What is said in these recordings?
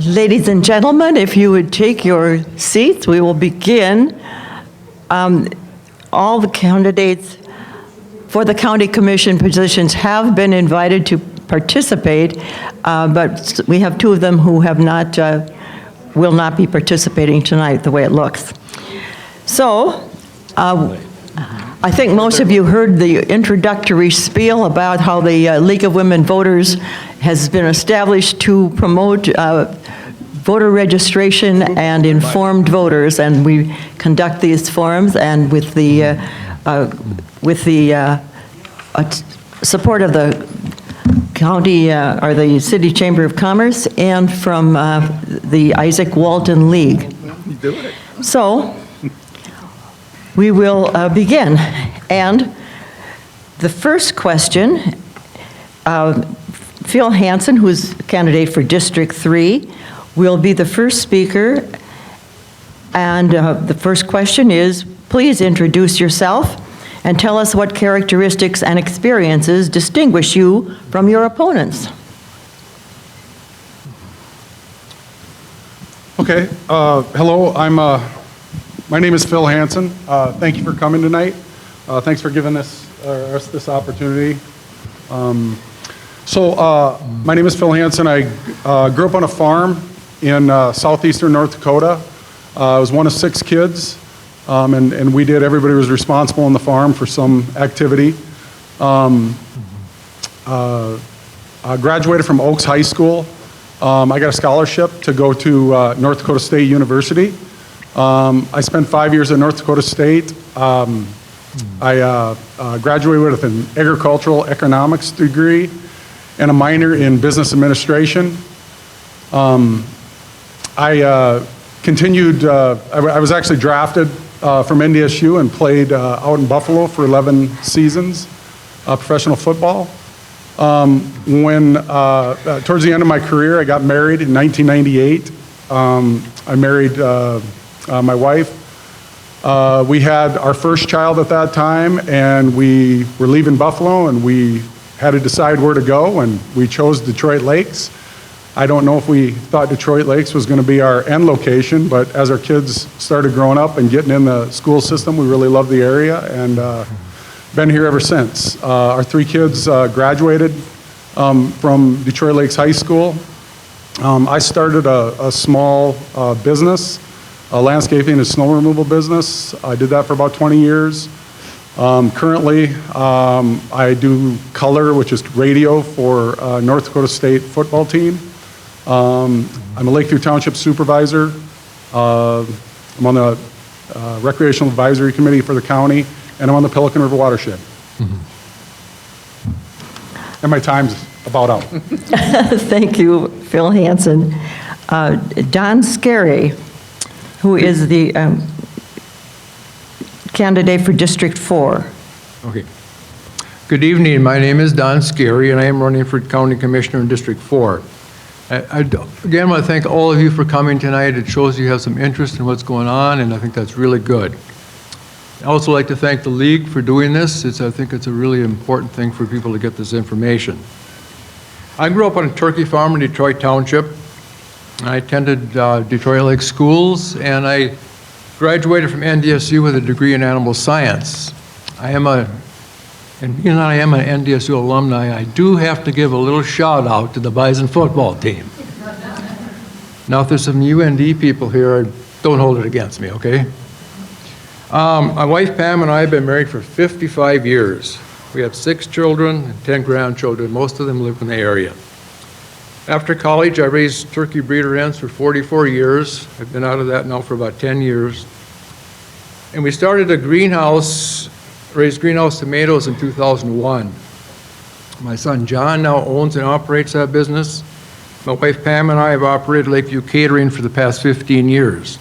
Ladies and gentlemen, if you would take your seats, we will begin. All the candidates for the county commission positions have been invited to participate, but we have two of them who have not, will not be participating tonight, the way it looks. So, I think most of you heard the introductory spiel about how the League of Women Voters has been established to promote voter registration and informed voters, and we conduct these forums, and with the support of the county or the City Chamber of Commerce and from the Isaac Walton League. So we will begin, and the first question, Phil Hansen, who's a candidate for District 3, will be the first speaker, and the first question is, please introduce yourself and tell us what characteristics and experiences distinguish you from your opponents. Okay, hello, my name is Phil Hansen. Thank you for coming tonight. Thanks for giving us this opportunity. My name is Phil Hansen. I grew up on a farm in southeastern North Dakota. I was one of 6 kids, and everybody was responsible on the farm for some activity. I graduated from Oaks High School. I got a scholarship to go to North Dakota State University. I spent 5 years at North Dakota State. I graduated with an agricultural economics degree and a minor in business administration. I continued, I was actually drafted from NDSU and played out in Buffalo for 11 seasons, professional football. Towards the end of my career, I got married in 1998. I married my wife. We had our first child at that time, and we were leaving Buffalo, and we had to decide where to go, and we chose Detroit Lakes. I don't know if we thought Detroit Lakes was going to be our end location, but as our kids started growing up and getting in the school system, we really loved the area, and been here ever since. Our 3 kids graduated from Detroit Lakes High School. I started a small business, a landscaping and snow removal business. I did that for about 20 years. Currently, I do color, which is radio for North Dakota State football team. I'm a Lakeview Township supervisor. I'm on the Recreational Advisory Committee for the county, and I'm on the Pelican River Watershed. And my time's about out. Thank you, Phil Hansen. Don Scarry, who is the candidate for District 4. Okay. Good evening. My name is Don Scarry, and I am running for County Commissioner in District 4. I again want to thank all of you for coming tonight. It shows you have some interest in what's going on, and I think that's really good. I also like to thank the League for doing this. I think it's a really important thing for people to get this information. I grew up on a turkey farm in Detroit Township. I attended Detroit Lake schools, and I graduated from NDSU with a degree in animal science. And being that I am an NDSU alumni, I do have to give a little shout out to the Bison football team. Now, if there's some UND people here, don't hold it against me, okay? My wife Pam and I have been married for 55 years. We have 6 children and 10 grandchildren. Most of them live in the area. After college, I raised turkey breeder hens for 44 years. I've been out of that now for about 10 years. And we started a greenhouse, raised greenhouse tomatoes in 2001. My son John now owns and operates that business. My wife Pam and I have operated Lakeview Catering for the past 15 years.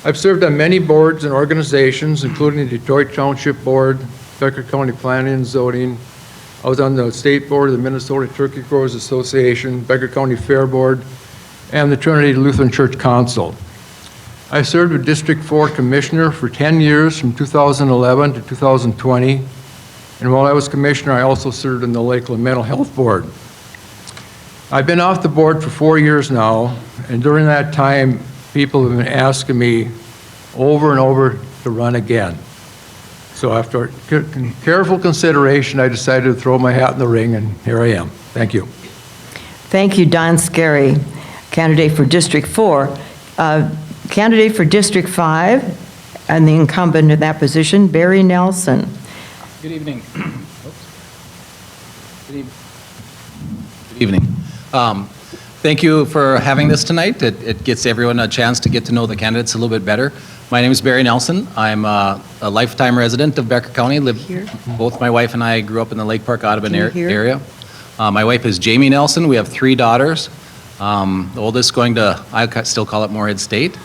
I've served on many boards and organizations, including the Detroit Township Board, Becker County Planning and Zoning. I was on the state board of the Minnesota Turkey Growers Association, Becker County Fair Board, and the Trinity Lutheran Church Council. I served as District 4 Commissioner for 10 years from 2011 to 2020. And while I was Commissioner, I also served on the Lakeland Mental Health Board. I've been off the board for 4 years now, and during that time, people have been asking me over and over to run again. So after careful consideration, I decided to throw my hat in the ring, and here I am. Thank you. Thank you, Don Scarry, candidate for District 4. Candidate for District 5, and the incumbent in that position, Barry Nelson. Good evening. Good evening. Thank you for having this tonight. It gets everyone a chance to get to know the candidates a little bit better. My name is Barry Nelson. I'm a lifetime resident of Becker County. Both my wife and I grew up in the Lake Park Audubon area. My wife is Jamie Nelson. We have 3 daughters. The oldest going to, I still call it Moorhead State,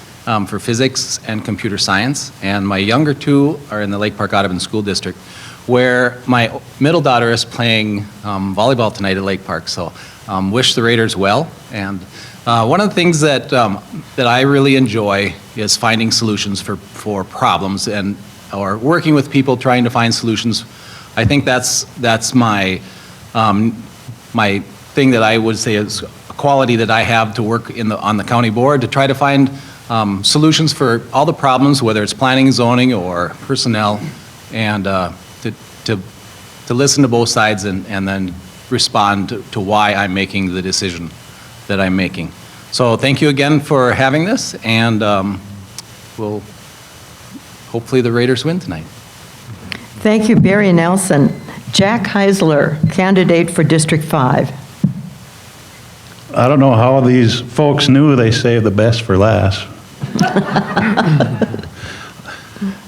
for physics and computer science. And my younger 2 are in the Lake Park Audubon School District, where my middle daughter is playing volleyball tonight at Lake Park. So wish the Raiders well. And one of the things that I really enjoy is finding solutions for problems or working with people trying to find solutions. I think that's my my thing that I would say is a quality that I have to work on the county board, to try to find solutions for all the problems, whether it's planning, zoning, or personnel, and to listen to both sides and then respond to why I'm making the decision that I'm making. So thank you again for having this, and we'll hopefully the Raiders win tonight. Thank you, Barry Nelson. Jack Heisler, candidate for District 5. I don't know how these folks knew they saved the best for last.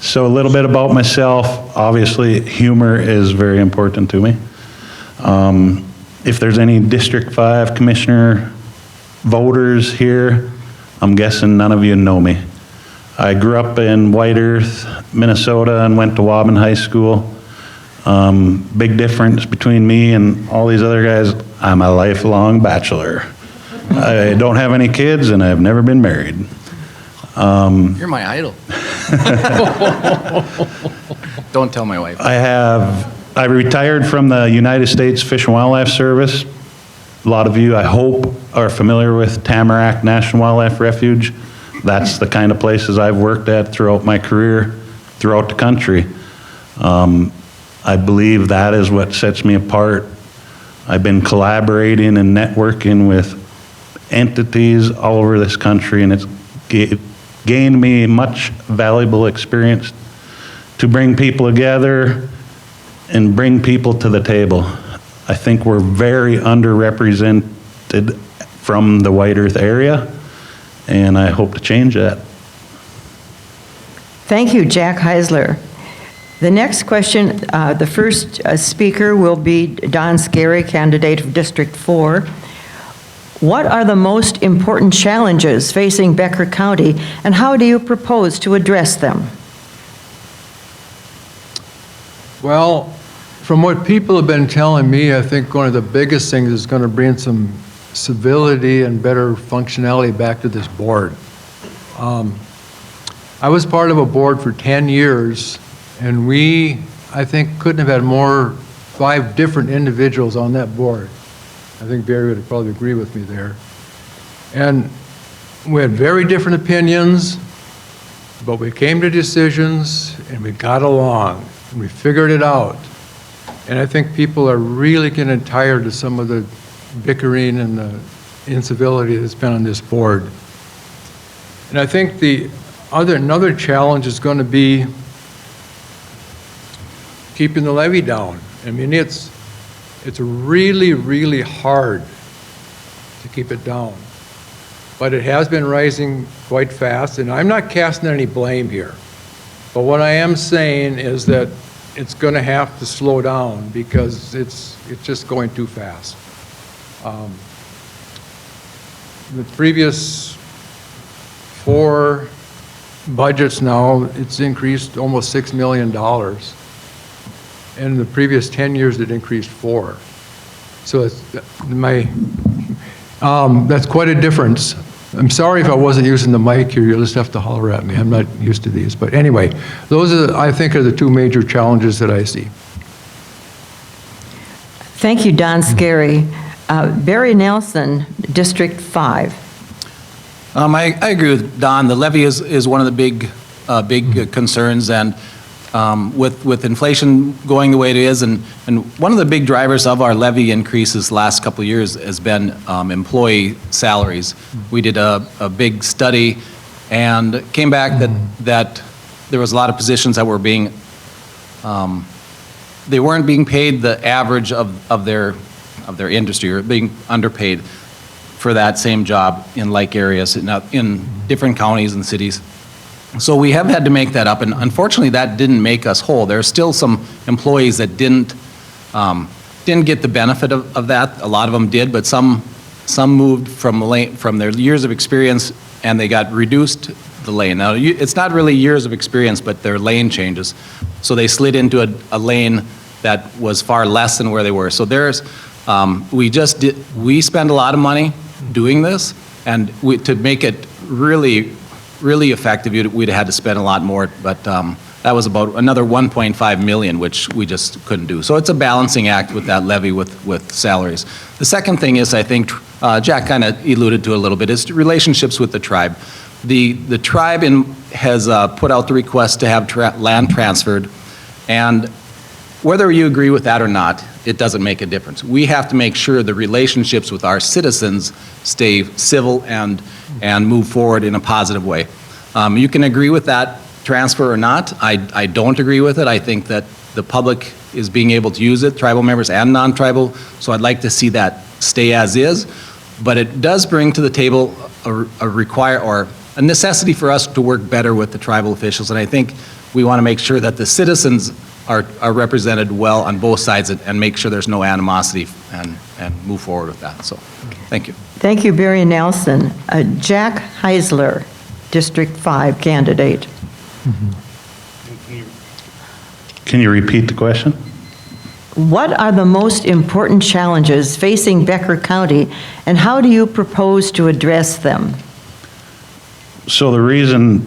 So a little bit about myself. Obviously, humor is very important to me. If there's any District 5 Commissioner voters here, I'm guessing none of you know me. I grew up in White Earth, Minnesota, and went to Waban High School. Big difference between me and all these other guys, I'm a lifelong bachelor. I don't have any kids, and I've never been married. You're my idol. Don't tell my wife. I retired from the United States Fish and Wildlife Service. A lot of you, I hope, are familiar with Tamarack National Wildlife Refuge. That's the kind of places I've worked at throughout my career, throughout the country. I believe that is what sets me apart. I've been collaborating and networking with entities all over this country, and it's gained me much valuable experience to bring people together and bring people to the table. I think we're very underrepresented from the White Earth area, and I hope to change that. Thank you, Jack Heisler. The next question, the first speaker will be Don Scarry, candidate for District 4. What are the most important challenges facing Becker County, and how do you propose to address them? Well, from what people have been telling me, I think one of the biggest things is going to bring some civility and better functionality back to this board. I was part of a board for 10 years, and we, I think, couldn't have had 5 different individuals on that board. I think Barry would probably agree with me there. And we had very different opinions, but we came to decisions, and we got along, and we figured it out. And I think people are really getting tired of some of the bickering and the incivility that's been on this board. And I think another challenge is going to be keeping the levy down. I mean, it's really, really hard to keep it down. But it has been rising quite fast, and I'm not casting any blame here. But what I am saying is that it's going to have to slow down because it's just going too fast. The previous 4 budgets now, it's increased almost $6 million. And in the previous 10 years, it increased 4. So that's quite a difference. I'm sorry if I wasn't using the mic here. You'll just have to holler at me. I'm not used to these. But anyway, those I think are the 2 major challenges that I see. Thank you, Don Scarry. Barry Nelson, District 5. I agree with Don. The levy is one of the big concerns, and with inflation going the way it is, and one of the big drivers of our levy increases the last couple of years has been employee salaries. We did a big study and came back that there was a lot of positions that were being, they weren't being paid the average of their industry, or being underpaid for that same job in like areas in different counties and cities. So we have had to make that up, and unfortunately that didn't make us whole. There are still some employees that didn't get the benefit of that. A lot of them did, but some moved from their years of experience, and they got reduced the lane. Now, it's not really years of experience, but their lane changes. So they slid into a lane that was far less than where they were. So we spend a lot of money doing this, and to make it really effective, we'd have had to spend a lot more, but that was about another 1.5 million, which we just couldn't do. So it's a balancing act with that levy with salaries. The second thing is, I think Jack kind of alluded to a little bit, is relationships with the tribe. The tribe has put out the request to have land transferred, and whether you agree with that or not, it doesn't make a difference. We have to make sure the relationships with our citizens stay civil and move forward in a positive way. You can agree with that transfer or not. I don't agree with it. I think that the public is being able to use it, tribal members and non-tribal, so I'd like to see that stay as is. But it does bring to the table a necessity for us to work better with the tribal officials, and I think we want to make sure that the citizens are represented well on both sides and make sure there's no animosity and move forward with that. So, thank you. Thank you, Barry Nelson. Jack Heisler, District 5 candidate. Can you repeat the question? What are the most important challenges facing Becker County, and how do you propose to address them? So the reason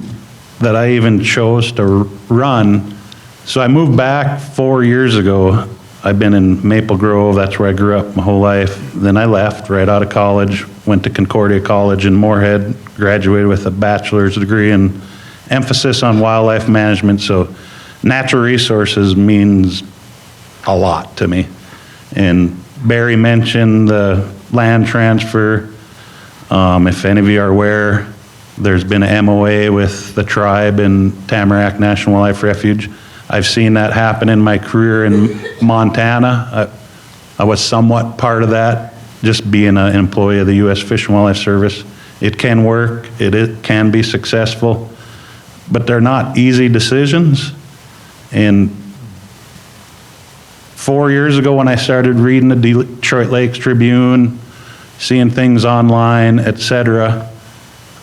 that I even chose to run, so I moved back 4 years ago. I've been in Maple Grove, that's where I grew up my whole life. Then I left right out of college, went to Concordia College in Moorhead, graduated with a bachelor's degree and emphasis on wildlife management. So natural resources means a lot to me. And Barry mentioned the land transfer. If any of you are aware, there's been an MOA with the tribe in Tamarack National Wildlife Refuge. I've seen that happen in my career in Montana. I was somewhat part of that, just being an employee of the U.S. Fish and Wildlife Service. It can work, it can be successful, but they're not easy decisions. And 4 years ago when I started reading the Detroit Lakes Tribune, seeing things online, etc.,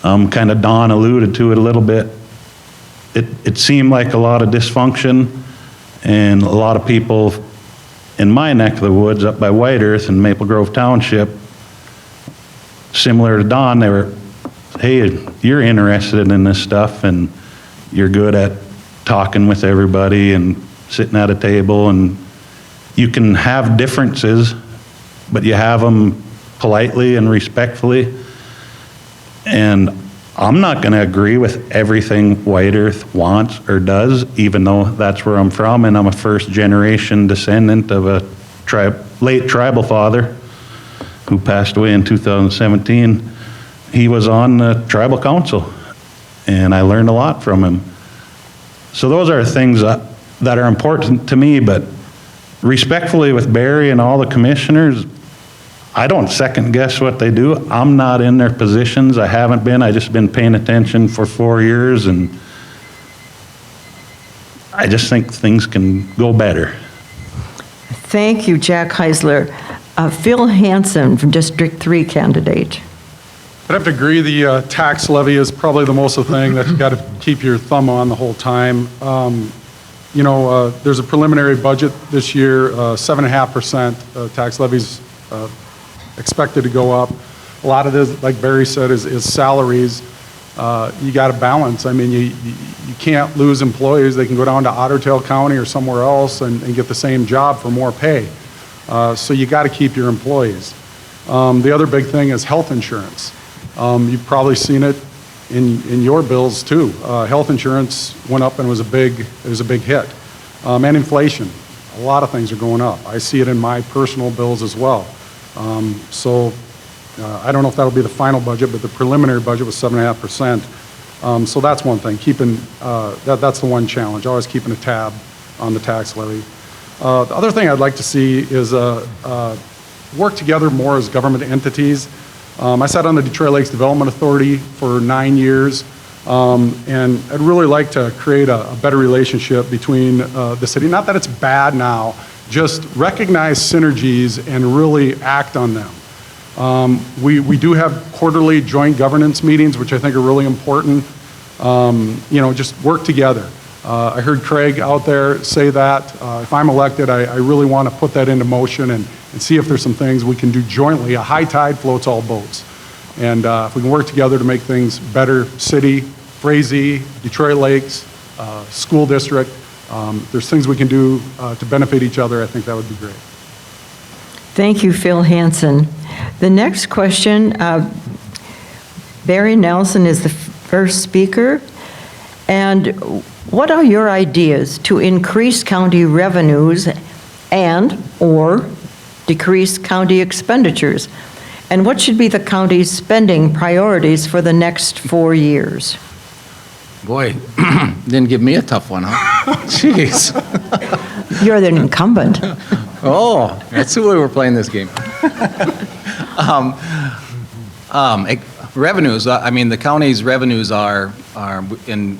kind of Don alluded to it a little bit, it seemed like a lot of dysfunction, and a lot of people in my neck of the woods up by White Earth in Maple Grove Township, similar to Don, they were, hey, you're interested in this stuff and you're good at talking with everybody and sitting at a table, and you can have differences, but you have them politely and respectfully. And I'm not going to agree with everything White Earth wants or does, even though that's where I'm from, and I'm a first-generation descendant of a late tribal father who passed away in 2017. He was on the tribal council, and I learned a lot from him. So those are things that are important to me, but respectfully with Barry and all the commissioners, I don't second guess what they do. I'm not in their positions. I haven't been. I just been paying attention for 4 years, and I just think things can go better. Thank you, Jack Heisler. Phil Hansen from District 3 candidate. I'd have to agree, the tax levy is probably the most thing that you've got to keep your thumb on the whole time. There's a preliminary budget this year, 7.5% tax levies expected to go up. A lot of this, like Barry said, is salaries. You got to balance. I mean, you can't lose employees. They can go down to Otter Tail County or somewhere else and get the same job for more pay. So you got to keep your employees. The other big thing is health insurance. You've probably seen it in your bills too. Health insurance went up and it was a big hit. And inflation, a lot of things are going up. I see it in my personal bills as well. I don't know if that'll be the final budget, but the preliminary budget was 7.5%. So that's one thing, that's the one challenge, always keeping a tab on the tax levy. The other thing I'd like to see is work together more as government entities. I sat on the Detroit Lakes Development Authority for 9 years, and I'd really like to create a better relationship between the city. Not that it's bad now, just recognize synergies and really act on them. We do have quarterly joint governance meetings, which I think are really important. Just work together. I heard Craig out there say that. If I'm elected, I really want to put that into motion and see if there's some things we can do jointly. A high tide floats all boats. And if we can work together to make things better, city, Frazee, Detroit Lakes, school district, if there's things we can do to benefit each other, I think that would be great. Thank you, Phil Hansen. The next question, Barry Nelson is the first speaker. And what are your ideas to increase county revenues and/or decrease county expenditures? And what should be the county's spending priorities for the next 4 years? Boy, didn't give me a tough one, huh? Jeez. You're the incumbent. Oh, that's the way we're playing this game. Revenues, the county's revenues are in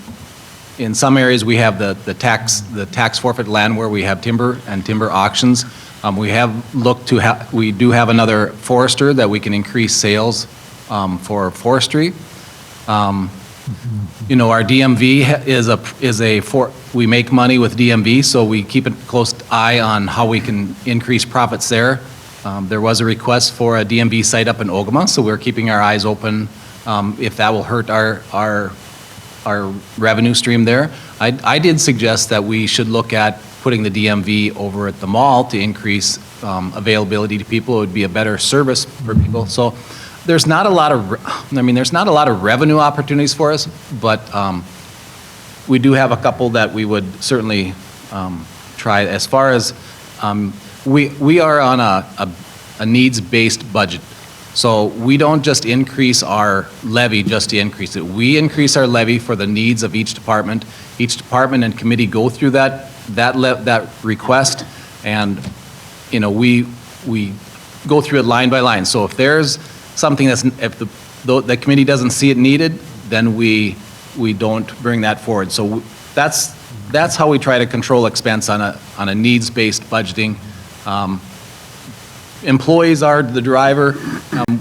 some areas we have the tax forfeit land where we have timber and timber auctions. We have looked to we do have another forester that we can increase sales for forestry. Our DMV we make money with DMV, so we keep a close eye on how we can increase profits there. There was a request for a DMV site up in Ogama, so we're keeping our eyes open if that will hurt our revenue stream there. I did suggest that we should look at putting the DMV over at the mall to increase availability to people. It would be a better service for people. So there's not a lot of revenue opportunities for us, but we do have a couple that we would certainly try. As far as we are on a needs-based budget. So we don't just increase our levy just to increase it. We increase our levy for the needs of each department. Each department and committee go through that request, and we go through it line by line. So if there's something if the committee doesn't see it needed, then we don't bring that forward. So that's how we try to control expense on a needs-based budgeting. Employees are the driver.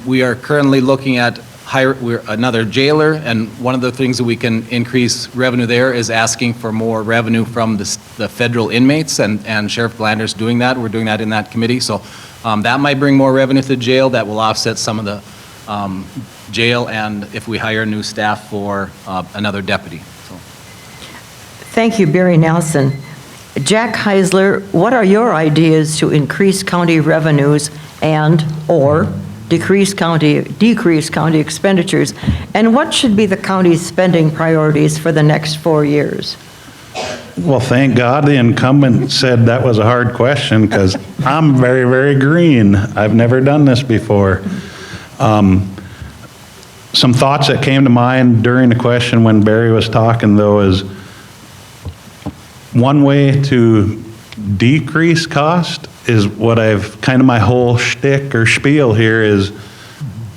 We are currently looking at another jailer, and one of the things that we can increase revenue there is asking for more revenue from the federal inmates, and Sheriff Glander's doing that. We're doing that in that committee. So that might bring more revenue to the jail. That will offset some of the jail, and if we hire new staff for another deputy. So. Thank you, Barry Nelson. Jack Heisler, what are your ideas to increase county revenues and/or decrease county expenditures? And what should be the county's spending priorities for the next 4 years? Well, thank God the incumbent said that was a hard question, because I'm very, very green. I've never done this before. Some thoughts that came to mind during the question when Barry was talking, though, is one way to decrease cost is what I've kind of my whole shtick or spiel here is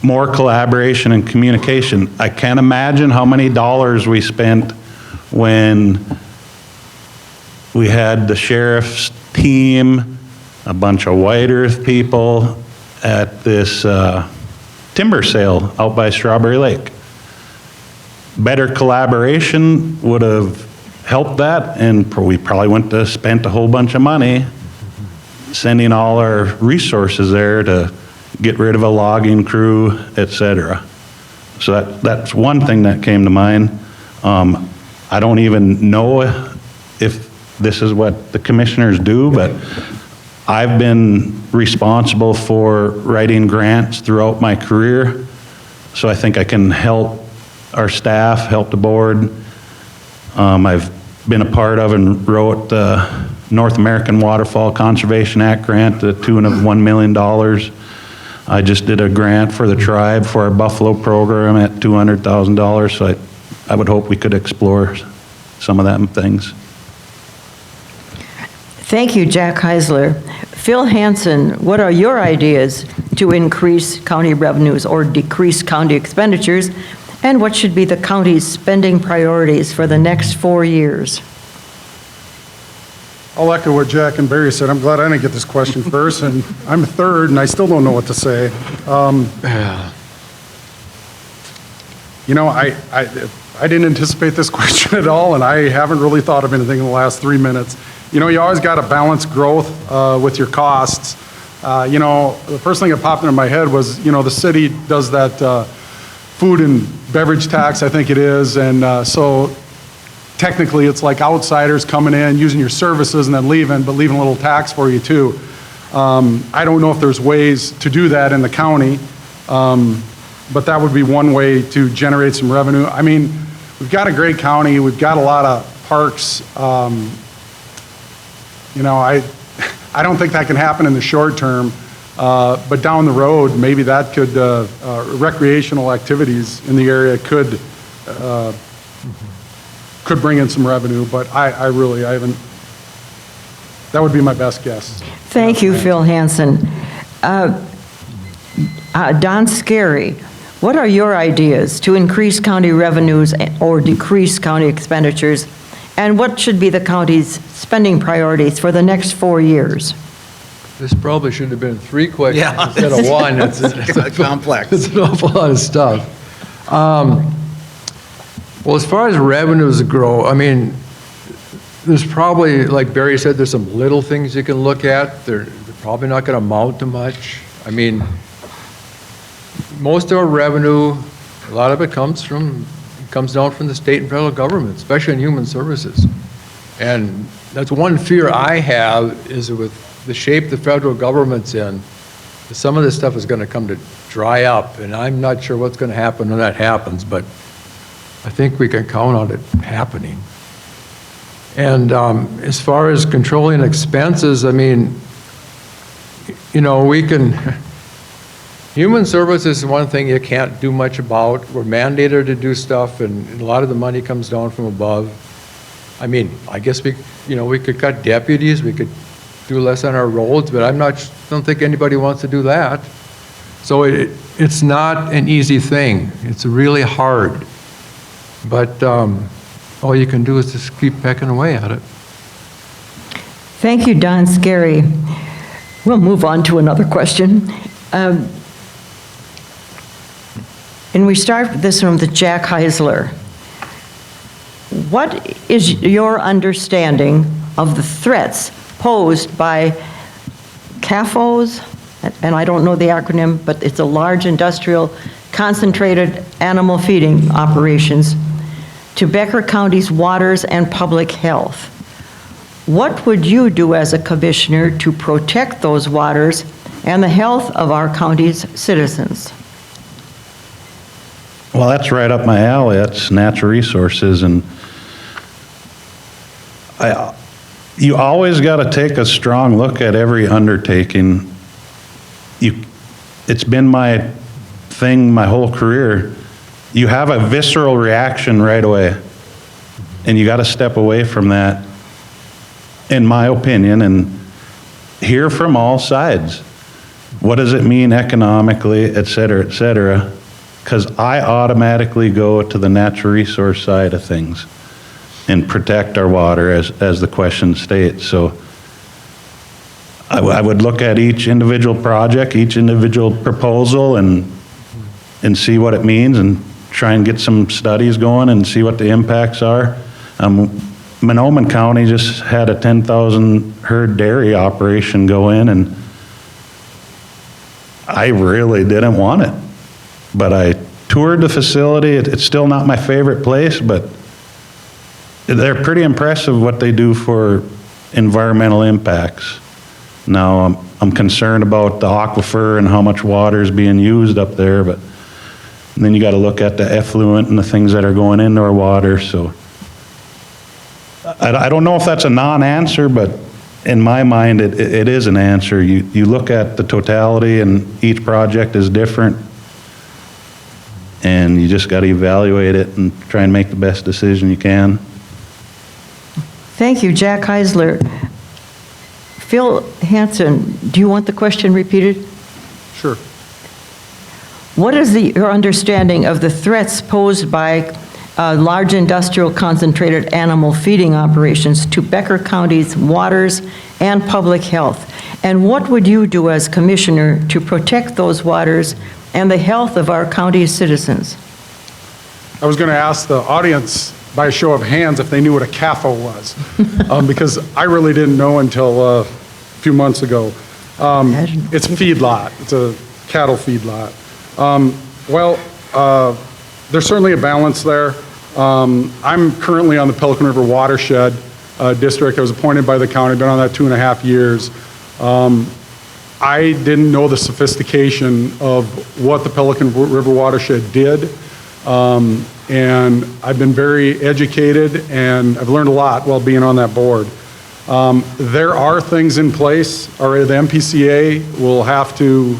more collaboration and communication. I can't imagine how many dollars we spent when we had the sheriff's team, a bunch of White Earth people at this timber sale out by Strawberry Lake. Better collaboration would have helped that, and we probably wouldn't have spent a whole bunch of money sending all our resources there to get rid of a logging crew, etc. So that's one thing that came to mind. I don't even know if this is what the commissioners do, but I've been responsible for writing grants throughout my career, so I think I can help our staff, help the board. I've been a part of and wrote the North American Waterfall Conservation Act grant to the tune of $1 million. I just did a grant for the tribe for our buffalo program at $200,000, so I would hope we could explore some of them things. Thank you, Jack Heisler. Phil Hansen, what are your ideas to increase county revenues or decrease county expenditures? And what should be the county's spending priorities for the next 4 years? I'll echo what Jack and Barry said. I'm glad I didn't get this question first, and I'm third, and I still don't know what to say. You know, I didn't anticipate this question at all, and I haven't really thought of anything in the last 3 minutes. You know, you always got to balance growth with your costs. You know, the first thing that popped into my head was, you know, the city does that food and beverage tax, I think it is, and so technically it's like outsiders coming in, using your services and then leaving, but leaving a little tax for you too. I don't know if there's ways to do that in the county, but that would be one way to generate some revenue. I mean, we've got a great county, we've got a lot of parks. You know, I don't think that can happen in the short term, but down the road, maybe that could, recreational activities in the area could bring in some revenue, but I haven't, that would be my best guess. Thank you, Phil Hansen. Don Scary, what are your ideas to increase county revenues or decrease county expenditures? And what should be the county's spending priorities for the next 4 years? This probably should have been 3 questions Yeah. instead of one. It's complex. It's an awful lot of stuff. Well, as far as revenues grow, I mean, there's probably, like Barry said, there's some little things you can look at. They're probably not going to amount to much. I mean, most of our revenue, a lot of it comes down from the state and federal government, especially in human services. And that's one fear I have, is with the shape the federal government's in, some of this stuff is going to come to dry up, and I'm not sure what's going to happen when that happens, but I think we can count on it happening. And as far as controlling expenses, I mean, you know, we can, human services is one thing you can't do much about. We're mandated to do stuff, and a lot of the money comes down from above. I mean, I guess we could cut deputies, we could do less on our roads, but don't think anybody wants to do that. So it's not an easy thing. It's really hard. But all you can do is just keep pecking away at it. Thank you, Don Scary. We'll move on to another question. And we start this one with Jack Heisler. What is your understanding of the threats posed by CAFOs, and I don't know the acronym, but it's a large industrial concentrated animal feeding operations, to Becker County's waters and public health? What would you do as a commissioner to protect those waters and the health of our county's citizens? Well, that's right up my alley. That's natural resources, and you always got to take a strong look at every undertaking. It's been my thing my whole career. You have a visceral reaction right away, and you got to step away from that, in my opinion, and hear from all sides. What does it mean economically, et cetera, because I automatically go to the natural resource side of things and protect our water, as the question states. So I would look at each individual project, each individual proposal, and see what it means, and try and get some studies going and see what the impacts are. Mahnomen County just had a 10,000 herd dairy operation go in, and I really didn't want it. But I toured the facility. It's still not my favorite place, but they're pretty impressive what they do for environmental impacts. Now, I'm concerned about the aquifer and how much water is being used up there, but then you got to look at the effluent and the things that are going into our water, so. I don't know if that's a non-answer, but in my mind, it is an answer. You look at the totality, and each project is different, and you just got to evaluate it and try and make the best decision you can. Thank you, Jack Heisler. Phil Hansen, do you want the question repeated? Sure. What is your understanding of the threats posed by large industrial concentrated animal feeding operations to Becker County's waters and public health? And what would you do as commissioner to protect those waters and the health of our county's citizens? I was going to ask the audience by a show of hands if they knew what a CAFO was, because I really didn't know until a few months ago. It's a feedlot. It's a cattle feedlot. There's certainly a balance there. I'm currently on the Pelican River Watershed District. I was appointed by the county, been on that 2.5 years. I didn't know the sophistication of what the Pelican River Watershed did. And I've been very educated, and I've learned a lot while being on that board. There are things in place already. The MPCA will have to,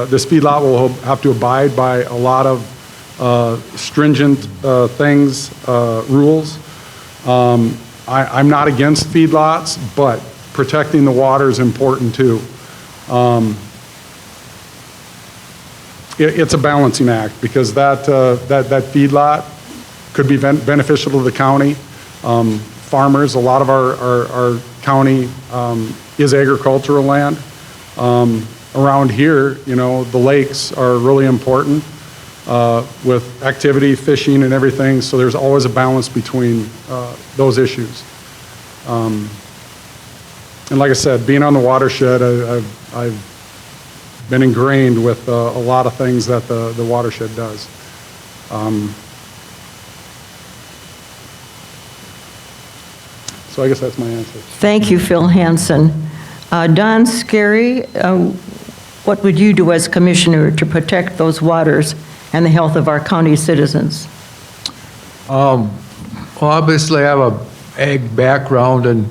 this feedlot will have to abide by a lot of stringent things, rules. I'm not against feedlots, but protecting the water is important too. It's a balancing act, because that feedlot could be beneficial to the county. Farmers, a lot of our county is agricultural land. Around here, the lakes are really important with activity, fishing and everything, so there's always a balance between those issues. And like I said, being on the watershed, I've been ingrained with a lot of things that the watershed does. So I guess that's my answer. Thank you, Phil Hansen. Don Scarry, what would you do as commissioner to protect those waters and the health of our county citizens? Well, obviously, I have a ag background, and,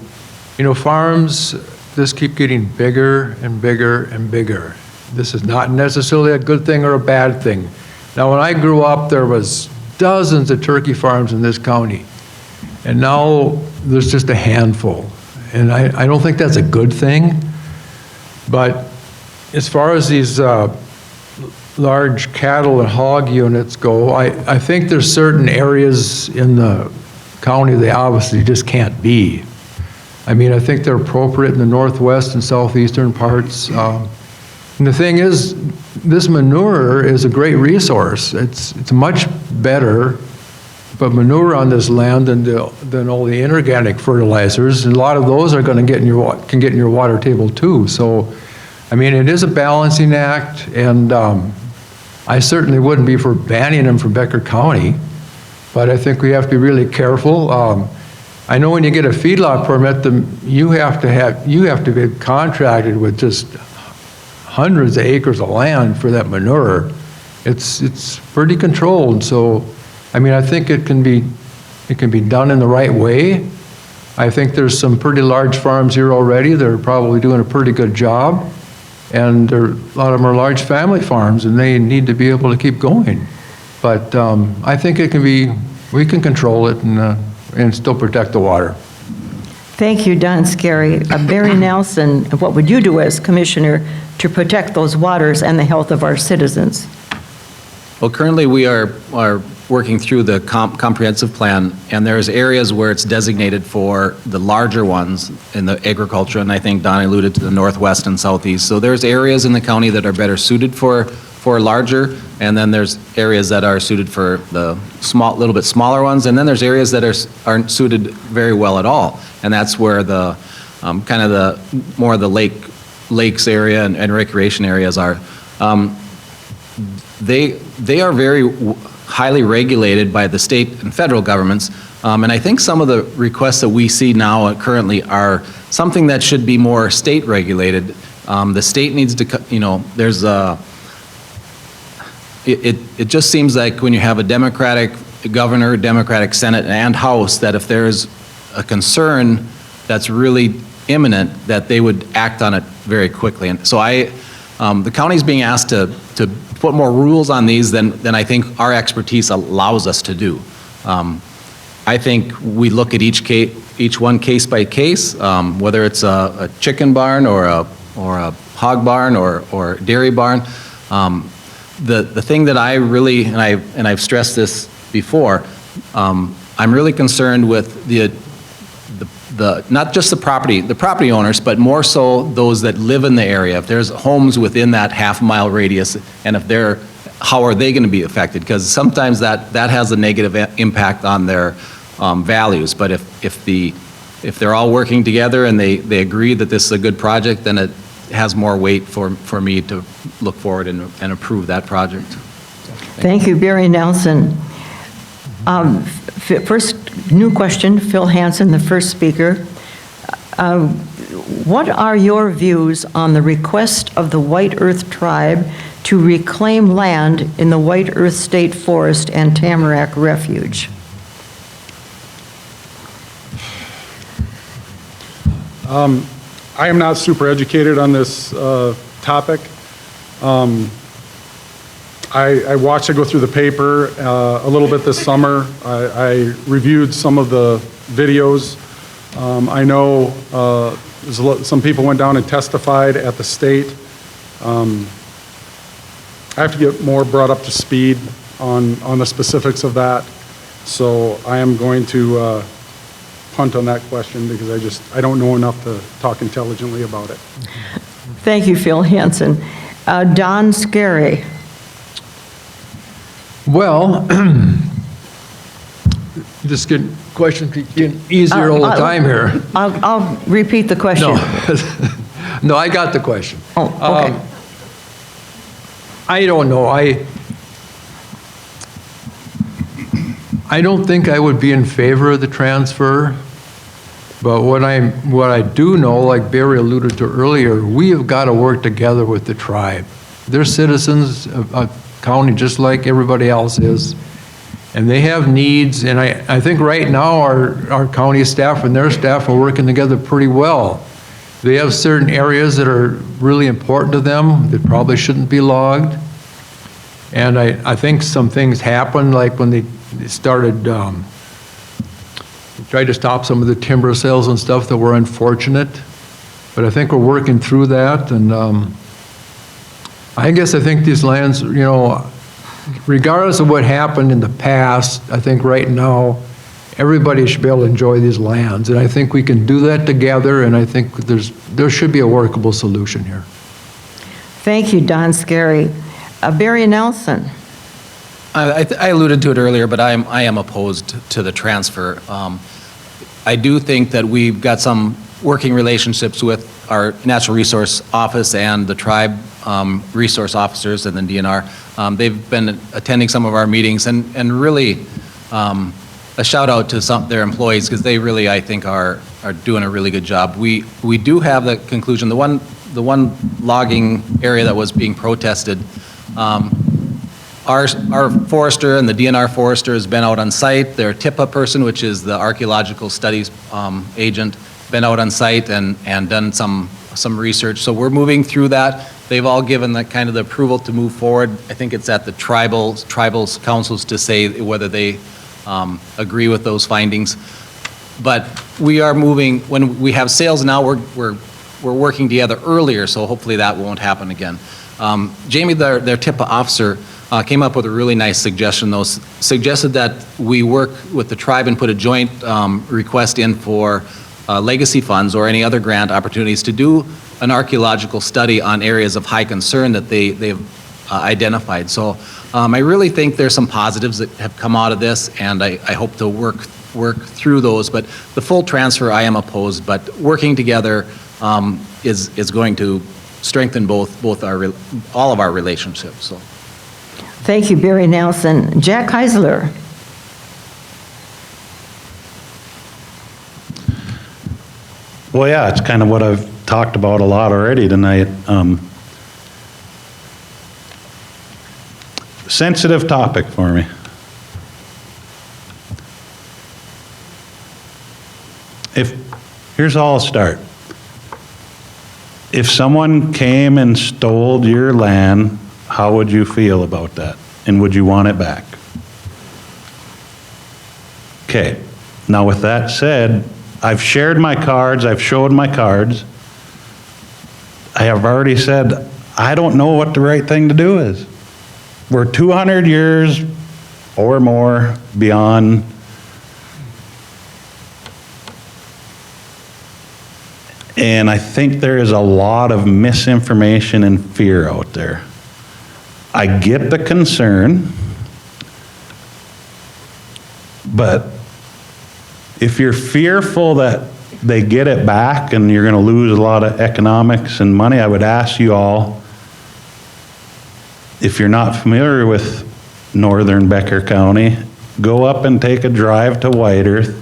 farms just keep getting bigger and bigger and bigger. This is not necessarily a good thing or a bad thing. Now, when I grew up, there was dozens of turkey farms in this county, and now there's just a handful. And I don't think that's a good thing, but as far as these large cattle and hog units go, I think there's certain areas in the county they obviously just can't be. I mean, I think they're appropriate in the northwest and southeastern parts. And the thing is, this manure is a great resource. It's much better, but manure on this land than all the inorganic fertilizers. And a lot of those are going to can get in your water table too. So, I mean, it is a balancing act, and I certainly wouldn't be for banning them from Becker County, but I think we have to be really careful. I know when you get a feedlot permit, you have to be contracted with just hundreds of acres of land for that manure. It's pretty controlled. So, I mean, I think it can be done in the right way. I think there's some pretty large farms here already. They're probably doing a pretty good job. And a lot of them are large family farms, and they need to be able to keep going. But I think we can control it and still protect the water. Thank you, Don Scarry. Barry Nelson, what would you do as commissioner to protect those waters and the health of our citizens? Well, currently we are working through the comprehensive plan, and there's areas where it's designated for the larger ones in the agriculture, and I think Don alluded to the northwest and southeast. So there's areas in the county that are better suited for larger, and then there's areas that are suited for the little bit smaller ones, and then there's areas that aren't suited very well at all, and that's where the kind of the more of the lakes area and recreation areas are. they are very highly regulated by the state and federal governments. And I think some of the requests that we see now currently are something that should be more state regulated. The state needs to, there's a, it just seems like when you have a Democratic governor, Democratic Senate and House, that if there's a concern that's really imminent, that they would act on it very quickly. And so the county's being asked to put more rules on these than I think our expertise allows us to do. I think we look at each one case by case, whether it's a chicken barn or a hog barn or dairy barn. The thing that I really, and I've stressed this before, I'm really concerned with the not just the property owners, but more so those that live in the area. If there's homes within that half-mile radius, and how are they going to be affected? Because sometimes that has a negative impact on their values. But if they're all working together and they agree that this is a good project, then it has more weight for me to look forward and approve that project. Thank you, Barry Nelson. First, new question, Phil Hansen, the first speaker. What are your views on the request of the White Earth Tribe to reclaim land in the White Earth State Forest and Tamarack Refuge? I am not super educated on this topic. I watched it go through the paper a little bit this summer. I reviewed some of the videos. I know some people went down and testified at the state. I have to get more brought up to speed on the specifics of that. So I am going to punt on that question because I don't know enough to talk intelligently about it. Thank you, Phil Hansen. Don Scarry. Well, just getting questions getting easier all the time here. I'll repeat the question. No, no, I got the question. Oh, okay. I don't know. I don't think I would be in favor of the transfer, but what I do know, like Barry alluded to earlier, we have got to work together with the tribe. They're citizens of county just like everybody else is, and they have needs, and I think right now our county staff and their staff are working together pretty well. They have certain areas that are really important to them that probably shouldn't be logged, and I think some things happened, like when they started tried to stop some of the timber sales and stuff that were unfortunate, but I think we're working through that, and I think these lands, regardless of what happened in the past, I think right now everybody should be able to enjoy these lands, and I think we can do that together, and I think there should be a workable solution here. Thank you, Don Scarry. Barry Nelson. I alluded to it earlier, but I am opposed to the transfer. I do think that we've got some working relationships with our Natural Resource Office and the tribe resource officers and the DNR. They've been attending some of our meetings, and really a shout out to their employees, because they really, I think, are doing a really good job. We do have the conclusion, the one logging area that was being protested, our forester and the DNR forester has been out on site. Their TIPA person, which is the archaeological studies agent, been out on site and done some research. So we're moving through that. They've all given the kind of the approval to move forward. I think it's at the tribal councils to say whether they agree with those findings. But we are moving. When we have sales now, we're working together earlier, so hopefully that won't happen again. Jamie, their TIPA officer, came up with a really nice suggestion, though, suggested that we work with the tribe and put a joint request in for legacy funds or any other grant opportunities to do an archaeological study on areas of high concern that they've identified. So I really think there's some positives that have come out of this, and I hope to work through those. But the full transfer, I am opposed, but working together is going to strengthen all of our relationships. So. Thank you, Barry Nelson. Jack Heisler. Well, yeah, it's kind of what I've talked about a lot already tonight. Sensitive topic for me. Here's how I'll start. If someone came and stole your land, how would you feel about that? And would you want it back? Okay, now with that said, I've shared my cards, I've showed my cards. I have already said, I don't know what the right thing to do is. We're 200 years or more beyond. And I think there is a lot of misinformation and fear out there. I get the concern, but if you're fearful that they get it back and you're going to lose a lot of economics and money, I would ask you all, if you're not familiar with northern Becker County, go up and take a drive to White Earth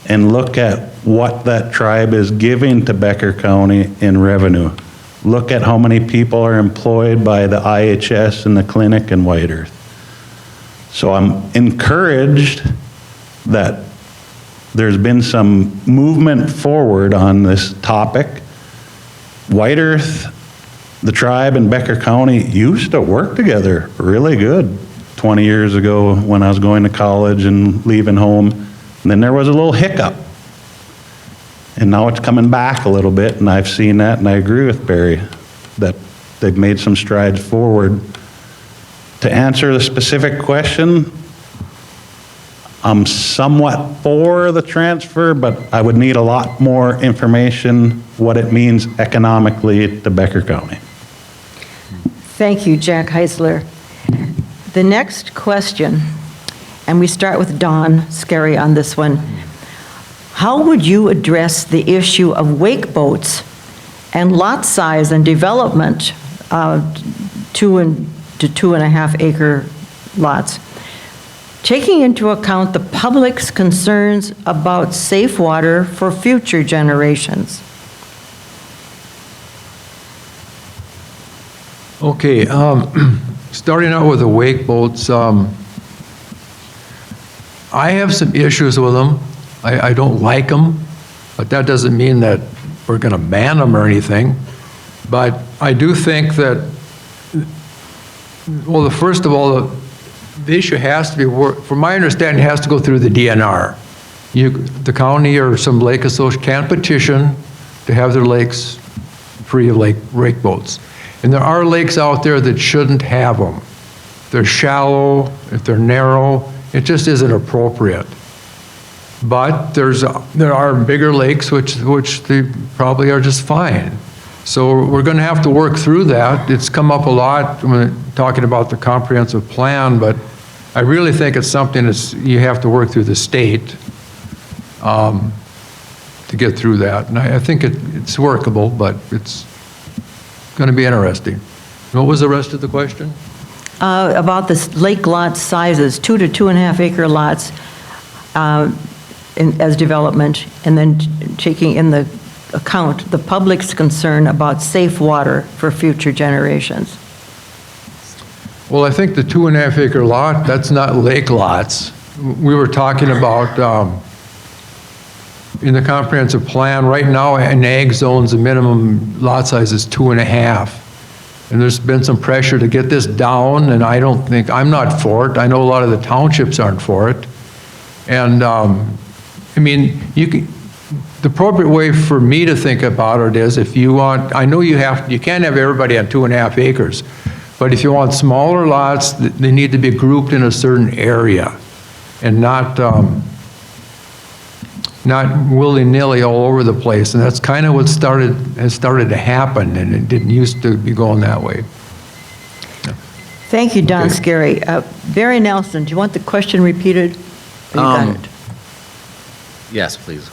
and look at what that tribe is giving to Becker County in revenue. Look at how many people are employed by the IHS and the clinic in White Earth. So I'm encouraged that there's been some movement forward on this topic. White Earth, the tribe in Becker County used to work together really good 20 years ago when I was going to college and leaving home. And then there was a little hiccup. And now it's coming back a little bit, and I've seen that, and I agree with Barry that they've made some strides forward. To answer the specific question, I'm somewhat for the transfer, but I would need a lot more information what it means economically to Becker County. Thank you, Jack Heisler. The next question, and we start with Don Scary on this one. How would you address the issue of wake boats and lot size and development, 2 to 2.5 acre lots, taking into account the public's concerns about safe water for future generations? Okay, starting out with the wake boats, I have some issues with them. I don't like them, but that doesn't mean that we're going to ban them or anything. But I do think that, well, first of all, the issue has to be, from my understanding, it has to go through the DNR. The county or some lake association can petition to have their lakes free of wake boats. And there are lakes out there that shouldn't have them. If they're shallow, if they're narrow, it just isn't appropriate. But there are bigger lakes which they probably are just fine. So we're going to have to work through that. It's come up a lot when talking about the comprehensive plan, but I really think it's something you have to work through the state to get through that. And I think it's workable, but it's going to be interesting. What was the rest of the question? About the lake lot sizes, 2 to 2.5 acre lots as development, and then taking in the account the public's concern about safe water for future generations. Well, I think the 2.5 acre lot, that's not lake lots. We were talking about in the comprehensive plan, right now in ag zones, the minimum lot size is 2.5. And there's been some pressure to get this down, and I'm not for it. I know a lot of the townships aren't for it. And I mean, the appropriate way for me to think about it is if you want, I know you can't have everybody on 2.5 acres, but if you want smaller lots, they need to be grouped in a certain area and not willy-nilly all over the place. And that's kind of what has started to happen, and it didn't used to be going that way. Thank you, Don Scary. Barry Nelson, do you want the question repeated? You got it. Yes, please.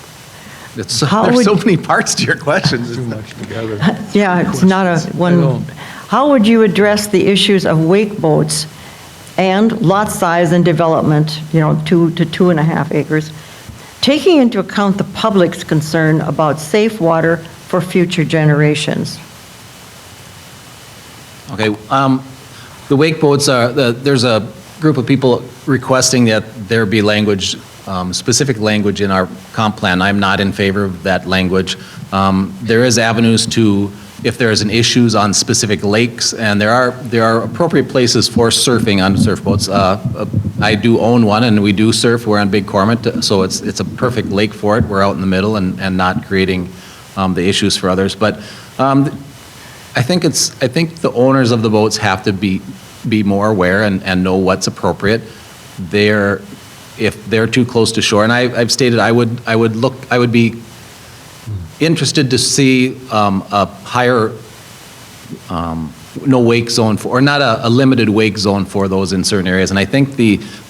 There's so many parts to your questions. Too much together. Yeah, it's not a one. How would you address the issues of wake boats and lot size and development, 2 to 2.5 acres, taking into account the public's concern about safe water for future generations. Okay, the wake boats there's a group of people requesting that there be language, specific language in our comp plan. I'm not in favor of that language. There is avenues to, if there's an issues on specific lakes, and there are appropriate places for surfing on surf boats. I do own one, and we do surf. We're on Big Cormorant, so it's a perfect lake for it. We're out in the middle and not creating the issues for others. But I think the owners of the boats have to be more aware and know what's appropriate. If they're too close to shore, and I've stated I would be interested to see a higher no wake zone for, or not a limited wake zone for those in certain areas. And I think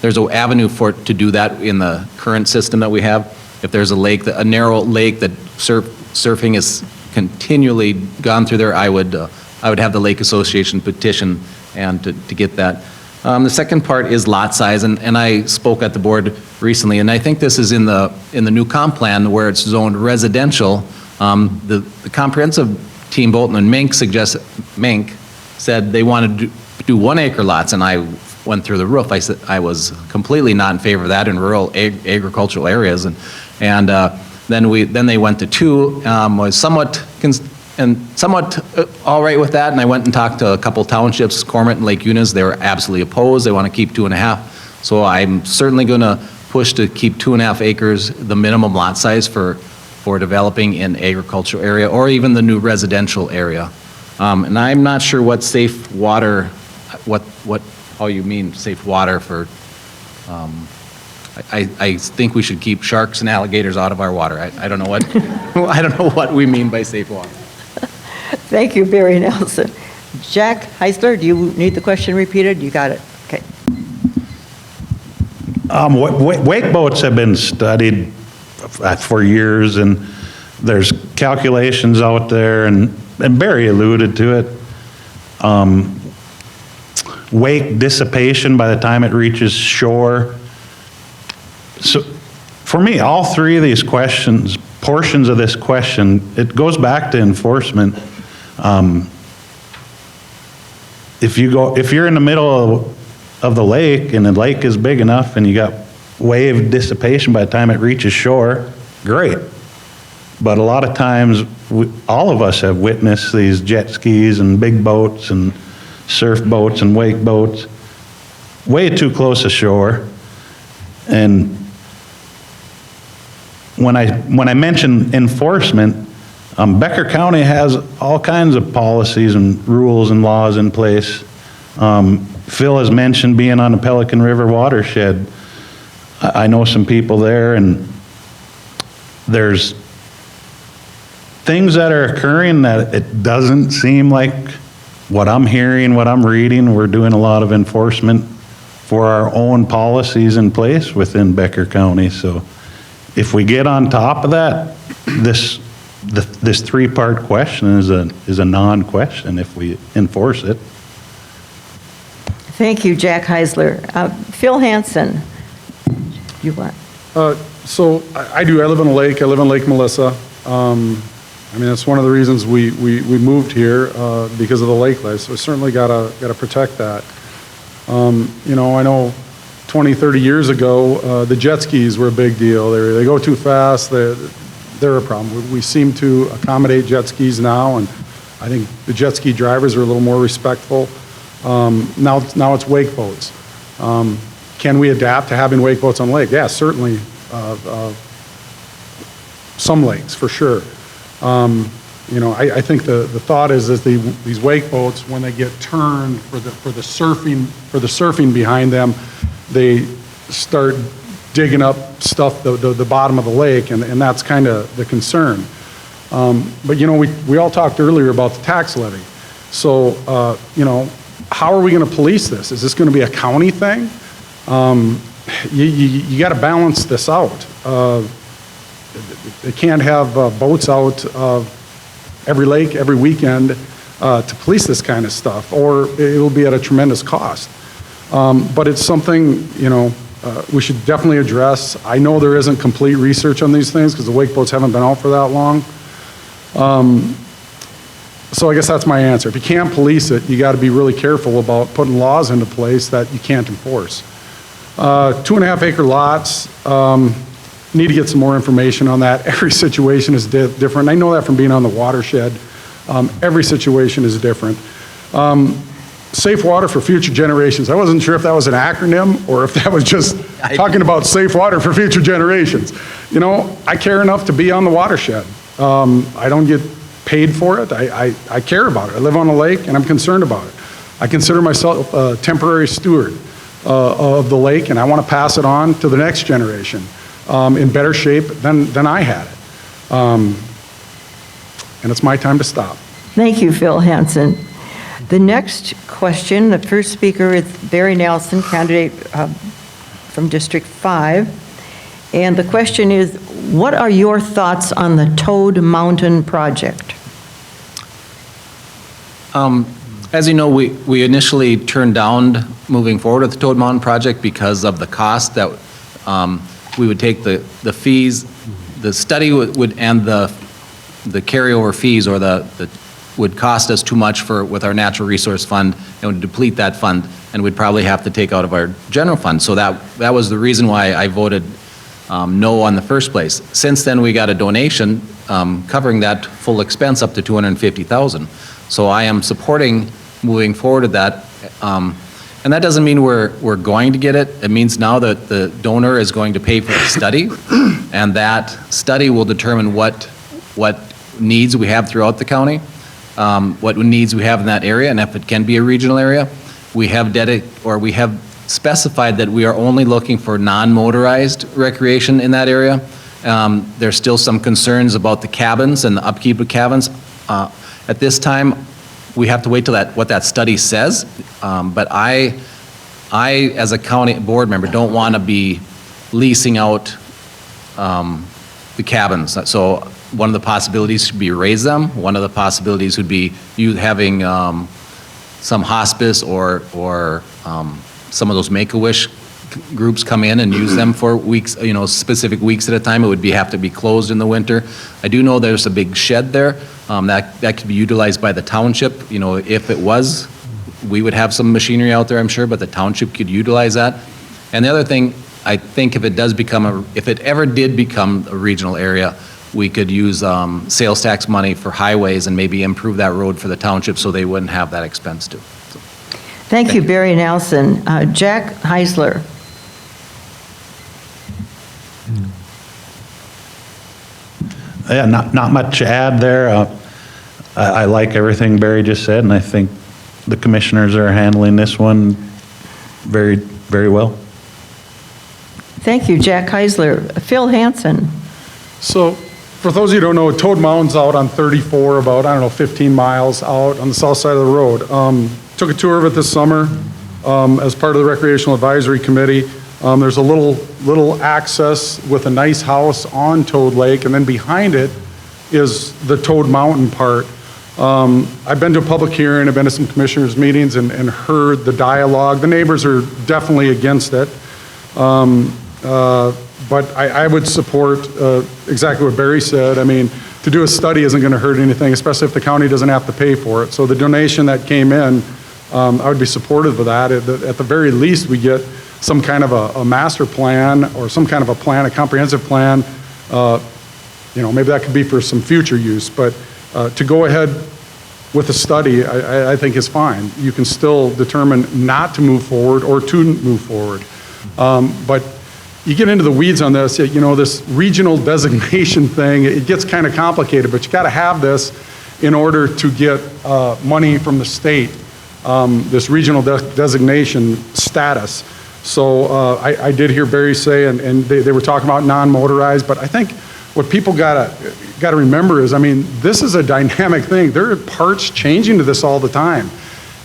there's an avenue to do that in the current system that we have. If there's a lake, a narrow lake that surfing is continually gone through there, I would have the Lake Association petition and to get that. The second part is lot size, and I spoke at the board recently, and I think this is in the new comp plan where it's zoned residential. The comprehensive team, Bolton and Mink said they wanted to do 1 acre lots, and I went through the roof. I said I was completely not in favor of that in rural agricultural areas, and then they went to 2. Was somewhat all right with that, and I went and talked to a couple townships, Cormorant and Lake Eunice. They were absolutely opposed. They want to keep 2.5. So I'm certainly going to push to keep 2.5 acres, the minimum lot size for developing in agricultural area or even the new residential area. And I'm not sure what safe water, how you mean safe water for. I think we should keep sharks and alligators out of our water. I don't know what I don't know what we mean by safe water. Thank you, Barry Nelson. Jack Heisler, do you need the question repeated? You got it. Okay. Wake boats have been studied for years, and there's calculations out there, and Barry alluded to it. Wake dissipation by the time it reaches shore. So for me, all 3 of these questions, portions of this question, it goes back to enforcement. If you're in the middle of the lake and the lake is big enough and you got wave dissipation by the time it reaches shore, great. But a lot of times, all of us have witnessed these jet skis and big boats and surf boats and wake boats way too close to shore. And when I mention enforcement, Becker County has all kinds of policies and rules and laws in place. Phil has mentioned being on the Pelican River watershed. I know some people there, and there's things that are occurring that it doesn't seem like what I'm hearing, what I'm reading. We're doing a lot of enforcement for our own policies in place within Becker County. So if we get on top of that, this 3-part question is a non-question if we enforce it. Thank you, Jack Heisler. Phil Hansen, you what? So I live in a lake. I live in Lake Melissa. I mean, that's one of the reasons we moved here because of the lake life. So we certainly gotta protect that. You know, I know 20, 30 years ago, the jet skis were a big deal. They go too fast. They're a problem. We seem to accommodate jet skis now, and I think the jet ski drivers are a little more respectful. Now it's wake boats. Can we adapt to having wake boats on lake? Yeah, certainly. Some lakes, for sure. You know, I think the thought is that these wake boats, when they get turned for the surfing behind them, they start digging up stuff the bottom of the lake, and that's kind of the concern. But you know, we all talked earlier about the tax levy. So you know, how are we going to police this? Is this going to be a county thing? You got to balance this out. They can't have boats out every lake, every weekend to police this kind of stuff, or it will be at a tremendous cost. But it's something, we should definitely address. I know there isn't complete research on these things because the wake boats haven't been out for that long. So I guess that's my answer. If you can't police it, you got to be really careful about putting laws into place that you can't enforce. 2.5 acre lots, need to get some more information on that. Every situation is different. I know that from being on the watershed. Every situation is different. Safe water for future generations. I wasn't sure if that was an acronym or if that was just talking about safe water for future generations. I care enough to be on the watershed. I don't get paid for it. I care about it. I live on a lake and I'm concerned about it. I consider myself a temporary steward of the lake, and I want to pass it on to the next generation in better shape than I had it. And it's my time to stop. Thank you, Phil Hansen. The next question, the first speaker is Barry Nelson, candidate from District 5. And the question is, what are your thoughts on the Toad Mountain project? As you know, we initially turned down moving forward with the Toad Mountain project because of the cost that we would take the fees, the study would and the carryover fees or would cost us too much with our natural resource fund and would deplete that fund, and we'd probably have to take out of our general fund. So that was the reason why I voted no on the first place. Since then, we got a donation covering that full expense up to $250,000. So I am supporting moving forward with that. And that doesn't mean we're going to get it. It means now that the donor is going to pay for the study, and that study will determine what needs we have throughout the county, what needs we have in that area, and if it can be a regional area. We have specified that we are only looking for non-motorized recreation in that area. There's still some concerns about the cabins and the upkeep of cabins. At this time, we have to wait till what that study says, but I, as a county board member, don't want to be leasing out the cabins. So one of the possibilities would be raise them. One of the possibilities would be you having some hospice or some of those Make-A-Wish groups come in and use them for weeks, specific weeks at a time. It would have to be closed in the winter. I do know there's a big shed there that could be utilized by the township. If it was, we would have some machinery out there, I'm sure, but the township could utilize that. And the other thing, I think if it ever did become a regional area, we could use sales tax money for highways and maybe improve that road for the township so they wouldn't have that expense too. So, Thank you, Barry Nelson. Jack Heisler. Yeah, not much to add there. I like everything Barry just said, and I think the commissioners are handling this one very, very well. Thank you, Jack Heisler. Phil Hansen. So, for those of you who don't know, Toad Mountain's out on 34, about, 15 miles out on the south side of the road. Took a tour of it this summer as part of the Recreational Advisory Committee. There's a little access with a nice house on Toad Lake, and then behind it is the Toad Mountain part. I've been to a public hearing, I've been to some commissioners' meetings and heard the dialogue. The neighbors are definitely against it. But I would support exactly what Barry said. I mean, to do a study isn't going to hurt anything, especially if the county doesn't have to pay for it. So the donation that came in, I would be supportive of that. At the very least, we get some kind of a master plan or some kind of a plan, a comprehensive plan. Maybe that could be for some future use. But to go ahead with a study, I think is fine. You can still determine not to move forward or to move forward. But you get into the weeds on this, this regional designation thing, it gets kind of complicated, but you got to have this in order to get money from the state, this regional designation status. So I did hear Barry say, and they were talking about non-motorized, but I think what people got to remember is, this is a dynamic thing. There are parts changing to this all the time.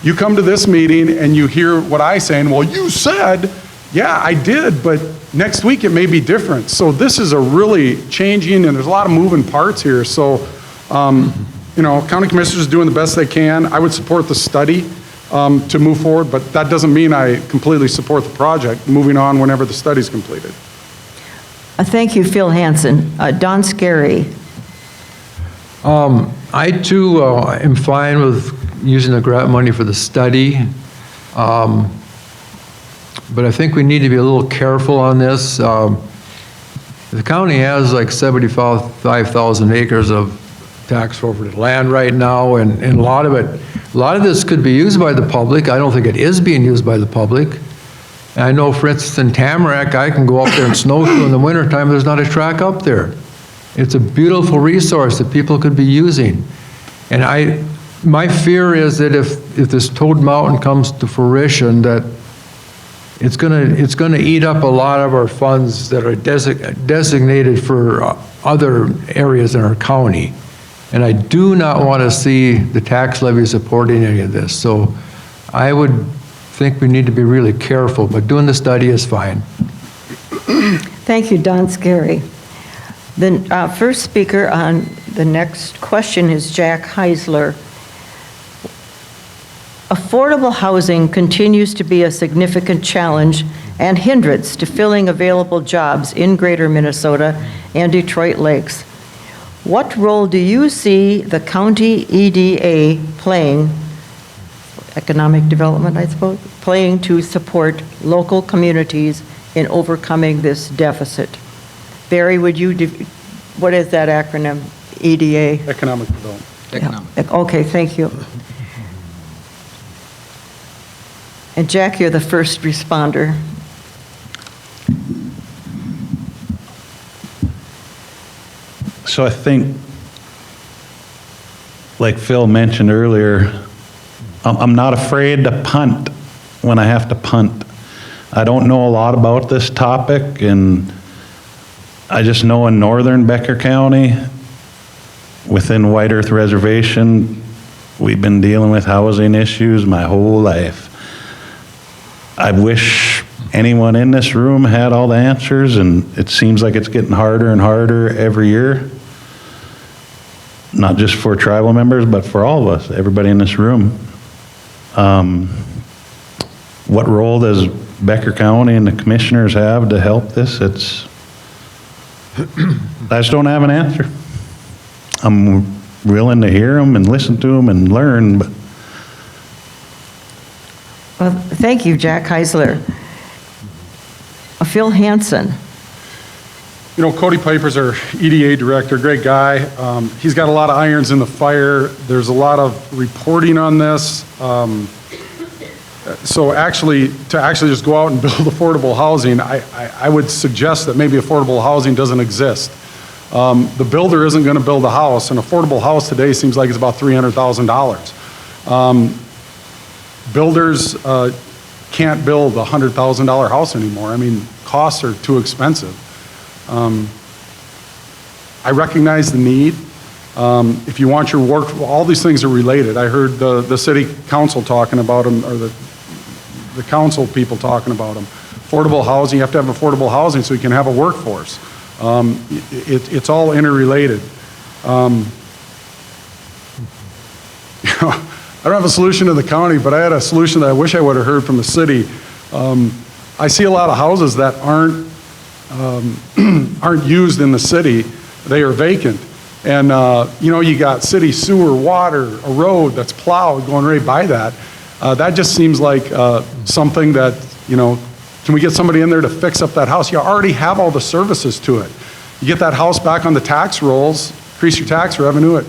You come to this meeting and you hear what I say, and well, you said, yeah, I did, but next week it may be different. So this is a really changing, and there's a lot of moving parts here. So, county commissioners are doing the best they can. I would support the study. to move forward, but that doesn't mean I completely support the project, moving on whenever the study's completed. Thank you, Phil Hansen. Don Scarry. I too am fine with using the grant money for the study. But I think we need to be a little careful on this. The county has like 75,000 acres of tax forfeited land right now, and a lot of this could be used by the public. I don't think it is being used by the public. And I know, for instance, in Tamarack, I can go up there and snowshoe in the wintertime, there's not a track up there. It's a beautiful resource that people could be using. And my fear is that if this Toad Mountain comes to fruition, that it's gonna eat up a lot of our funds that are designated for other areas in our county. And I do not want to see the tax levy supporting any of this. So I would think we need to be really careful, but doing the study is fine. Thank you, Don Scarry. The first speaker on the next question is Jack Heisler. Affordable housing continues to be a significant challenge and hindrance to filling available jobs in Greater Minnesota and Detroit Lakes. What role do you see the county EDA playing, economic development, I suppose, playing to support local communities in overcoming this deficit? Barry, what is that acronym, EDA? Economic development. Economic. Okay, thank you. And Jack, you're the first responder. So I think, like Phil mentioned earlier, I'm not afraid to punt when I have to punt. I don't know a lot about this topic, and I just know in northern Becker County, within White Earth Reservation, we've been dealing with housing issues my whole life. I wish anyone in this room had all the answers, and it seems like it's getting harder and harder every year. Not just for tribal members, but for all of us, everybody in this room. What role does Becker County and the commissioners have to help this? I just don't have an answer. I'm willing to hear them and listen to them and learn, but. Well, thank you, Jack Heisler. Phil Hansen. You know, Cody Piper's our EDA director, great guy. He's got a lot of irons in the fire. There's a lot of reporting on this. So to actually just go out and build affordable housing, I would suggest that maybe affordable housing doesn't exist. The builder isn't going to build a house. An affordable house today seems like it's about $300,000. Builders can't build a $100,000 house anymore. I mean, costs are too expensive. I recognize the need. If you want your work, all these things are related. I heard the city council talking about them, or the council people talking about them. Affordable housing, you have to have affordable housing so you can have a workforce. It's all interrelated. I don't have a solution to the county, but I had a solution that I wish I would have heard from the city. I see a lot of houses that aren't used in the city. They are vacant. And, you got city sewer, water, a road that's plowed going right by that. That just seems like something that, can we get somebody in there to fix up that house? You already have all the services to it. You get that house back on the tax rolls, increase your tax revenue.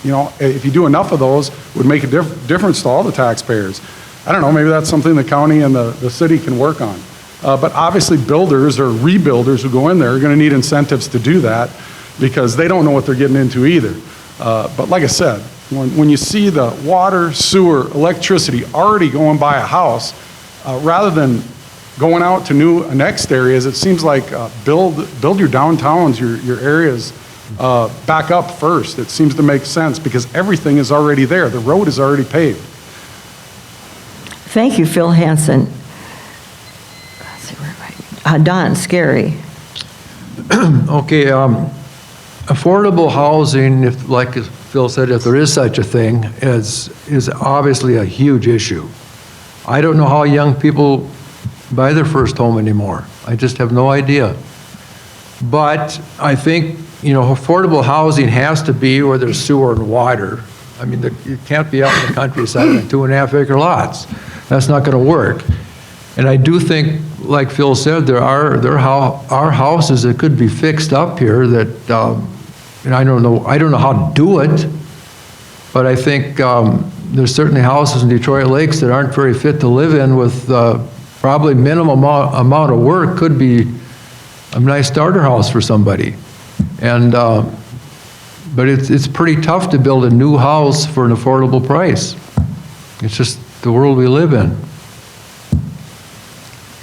If you do enough of those, it would make a difference to all the taxpayers. I don't know, maybe that's something the county and the city can work on. But obviously builders or rebuilders who go in there are going to need incentives to do that because they don't know what they're getting into either. But like I said, when you see the water, sewer, electricity already going by a house, rather than going out to next areas, it seems like build your downtowns, your areas back up first. It seems to make sense because everything is already there. The road is already paved. Thank you, Phil Hansen. Let's see, where am I? Don Scarry. Okay, affordable housing, if like Phil said, if there is such a thing, is obviously a huge issue. I don't know how young people buy their first home anymore. I just have no idea. But I think, affordable housing has to be where there's sewer and water. I mean, you can't be out in the countryside on 2.5-acre lots. That's not going to work. And I do think, like Phil said, there are houses that could be fixed up here that, and I don't know how to do it, but I think there's certainly houses in Detroit Lakes that aren't very fit to live in with probably minimum amount of work could be a nice starter house for somebody. And, but it's pretty tough to build a new house for an affordable price. It's just the world we live in.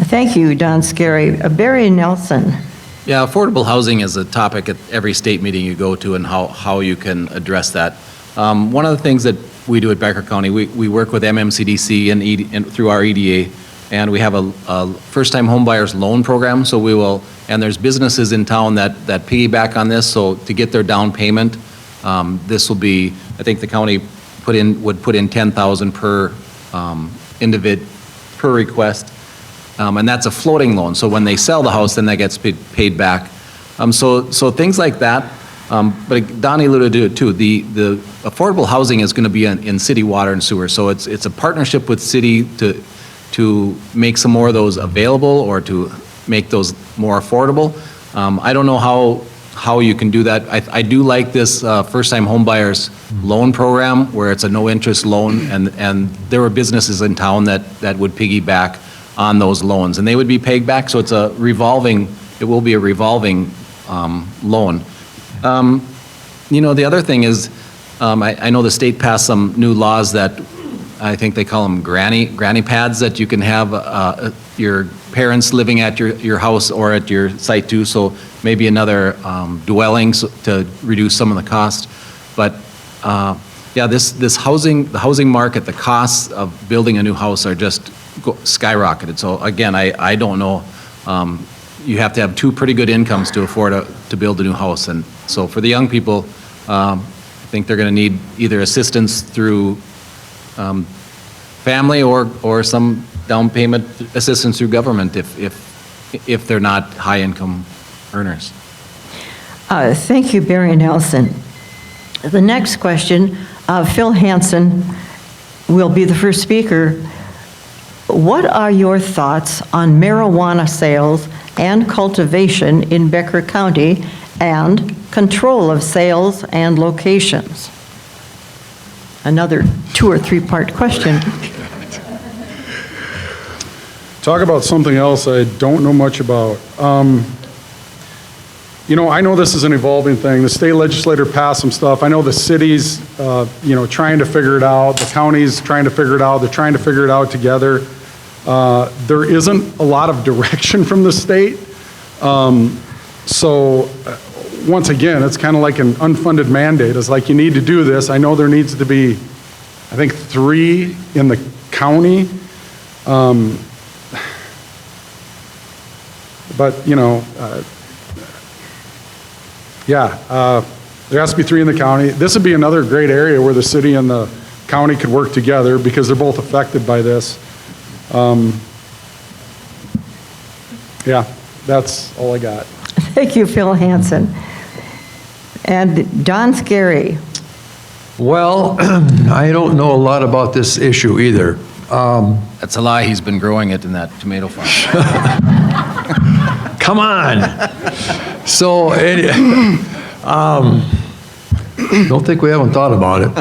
Thank you, Don Scary. Barry Nelson. Yeah, affordable housing is a topic at every state meeting you go to and how you can address that. One of the things that we do at Becker County, we work with MMCDC and through our EDA, and we have a first-time homebuyers loan program, so we will, and there's businesses in town that piggyback on this, so to get their down payment, this will be, I think the county would put in $10,000 per per request, and that's a floating loan, so when they sell the house, then that gets paid back. So things like that, but Donnie alluded to it too, the affordable housing is going to be in city water and sewer, so it's a partnership with city to make some more of those available or to make those more affordable. I don't know how you can do that. I do like this first-time homebuyers loan program where it's a no-interest loan, and there were businesses in town that would piggyback on those loans, and they would be paid back, so it will be a revolving loan. The other thing is, I know the state passed some new laws that I think they call them granny pads, that you can have your parents living at your house or at your site too, so maybe another dwelling to reduce some of the cost. But yeah, the housing market, the costs of building a new house are just skyrocketed. So again, I don't know. You have to have two pretty good incomes to afford to build a new house, and so for the young people, I think they're going to need either assistance through family or some down payment assistance through government if they're not high income earners. Thank you, Barry Nelson. The next question, Phil Hansen will be the first speaker. What are your thoughts on marijuana sales and cultivation in Becker County and control of sales and locations? Another 2 or 3 part question. Talk about something else I don't know much about. I know this is an evolving thing. The state legislature passed some stuff. I know the city's, trying to figure it out. The county's trying to figure it out. They're trying to figure it out together. There isn't a lot of direction from the state. Once again, it's kind of like an unfunded mandate. It's like, you need to do this. I know there needs to be, I think, 3 in the county. There has to be 3 in the county. This would be another great area where the city and the county could work together because they're both affected by this. That's all I got. Thank you, Phil Hansen. And Don Scary. Well, I don't know a lot about this issue either. That's a lie. He's been growing it in that tomato farm. Come on. So, don't think we haven't thought about it.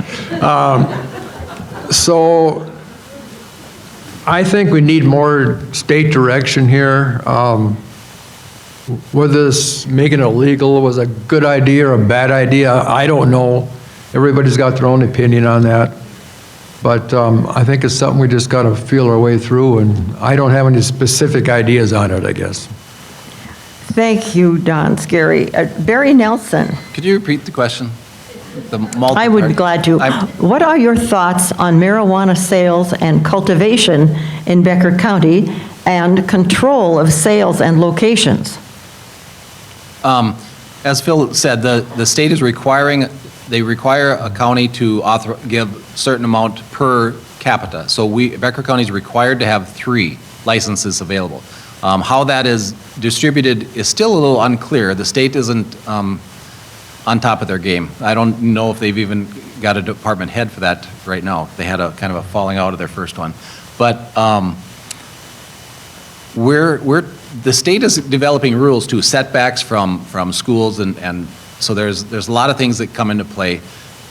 So, I think we need more state direction here. Whether this making it illegal was a good idea or a bad idea, I don't know. Everybody's got their own opinion on that. But I think it's something we just got to feel our way through, and I don't have any specific ideas on it, I guess. Thank you, Don Scary. Barry Nelson. Could you repeat the question? I would be glad to. What are your thoughts on marijuana sales and cultivation in Becker County and control of sales and locations? As Phil said, the state is requiring they require a county to give a certain amount per capita. So Becker County is required to have 3 licenses available. How that is distributed is still a little unclear. The state isn't on top of their game. I don't know if they've even got a department head for that right now. They had a kind of a falling out of their first one. But the state is developing rules too, setbacks from schools, and so there's a lot of things that come into play.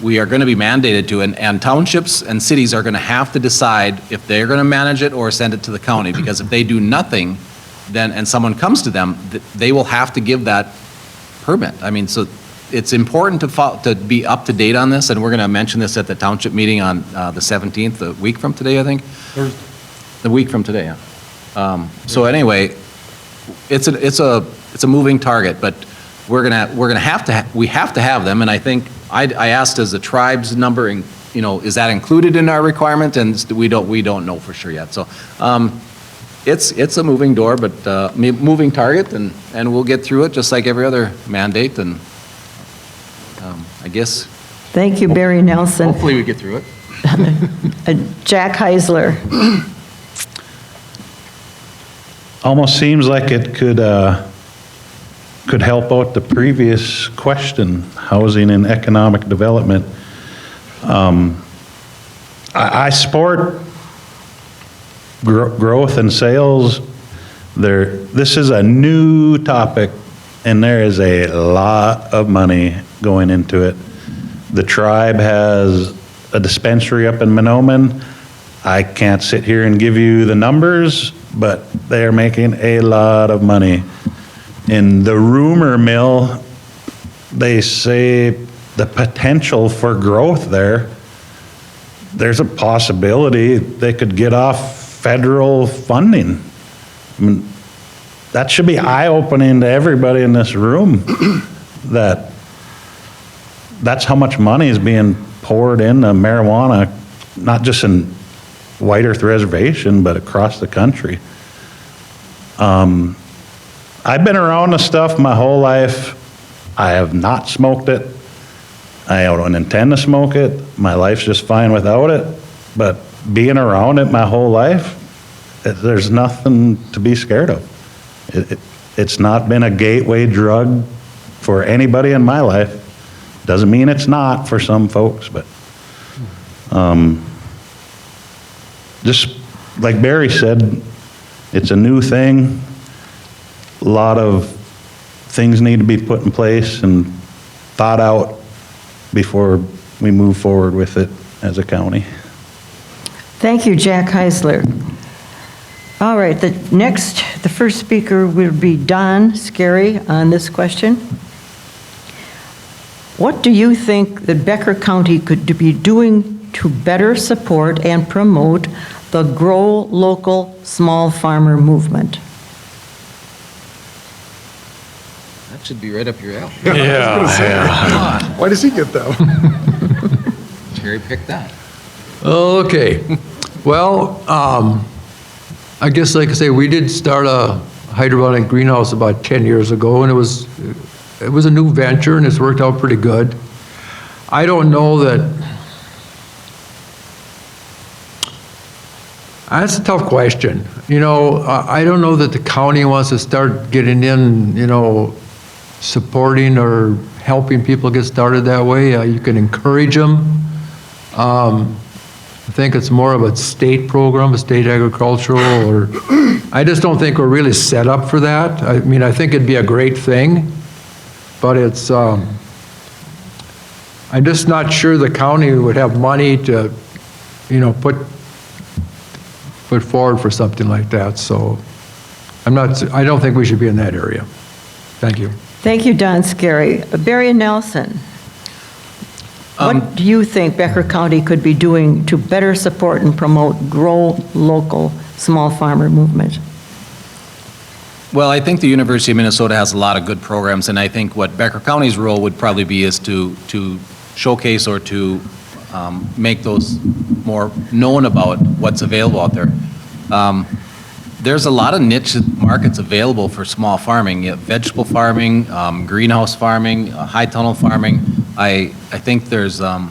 We are going to be mandated to, and townships and cities are going to have to decide if they're going to manage it or send it to the county, because if they do nothing, then, and someone comes to them, they will have to give that permit. I mean, so it's important to be up to date on this, and we're going to mention this at the township meeting on the 17th, a week from today, I think. Thursday. The week from today, yeah. So anyway, it's a moving target, but we have to have them, and I think I asked, as the tribe's number, and is that included in our requirement? And we don't know for sure yet. So it's a moving door, but moving target, and we'll get through it just like every other mandate, and I guess. Thank you, Barry Nelson. Hopefully we get through it. Jack Heisler. Almost seems like it could help out the previous question, housing and economic development. I support growth and sales. This is a new topic, and there is a lot of money going into it. The tribe has a dispensary up in Mahnomen. I can't sit here and give you the numbers, but they're making a lot of money. In the rumor mill, they say the potential for growth there's a possibility they could get off federal funding. I mean, that should be eye-opening to everybody in this room, that's how much money is being poured into marijuana, not just in White Earth Reservation, but across the country. I've been around the stuff my whole life. I have not smoked it. I don't intend to smoke it. My life's just fine without it. But being around it my whole life, there's nothing to be scared of. It's not been a gateway drug for anybody in my life. Doesn't mean it's not for some folks, but just like Barry said, it's a new thing. A lot of things need to be put in place and thought out before we move forward with it as a county. Thank you, Jack Heisler. All right, the first speaker will be Don Scary on this question. What do you think that Becker County could be doing to better support and promote the Grow Local Small Farmer movement? That should be right up your alley. Yeah. Why does he get that one? Terry picked that. Okay. Well, I guess, like I say, we did start a hydroponic greenhouse about 10 years ago, and it was a new venture, and it's worked out pretty good. I don't know that. That's a tough question. I don't know that the county wants to start getting in, supporting or helping people get started that way. You can encourage them. I think it's more of a state program, a state agricultural, or I just don't think we're really set up for that. I mean, I think it'd be a great thing, but it's, I'm just not sure the county would have money to, put forward for something like that. So I don't think we should be in that area. Thank you. Thank you, Don Scary. Barry Nelson, what do you think Becker County could be doing to better support and promote Grow Local Small Farmer movement? Well, I think the University of Minnesota has a lot of good programs, and I think what Becker County's role would probably be is to showcase or to make those more known about what's available out there. There's a lot of niche markets available for small farming, vegetable farming, greenhouse farming, high tunnel farming. I think there's a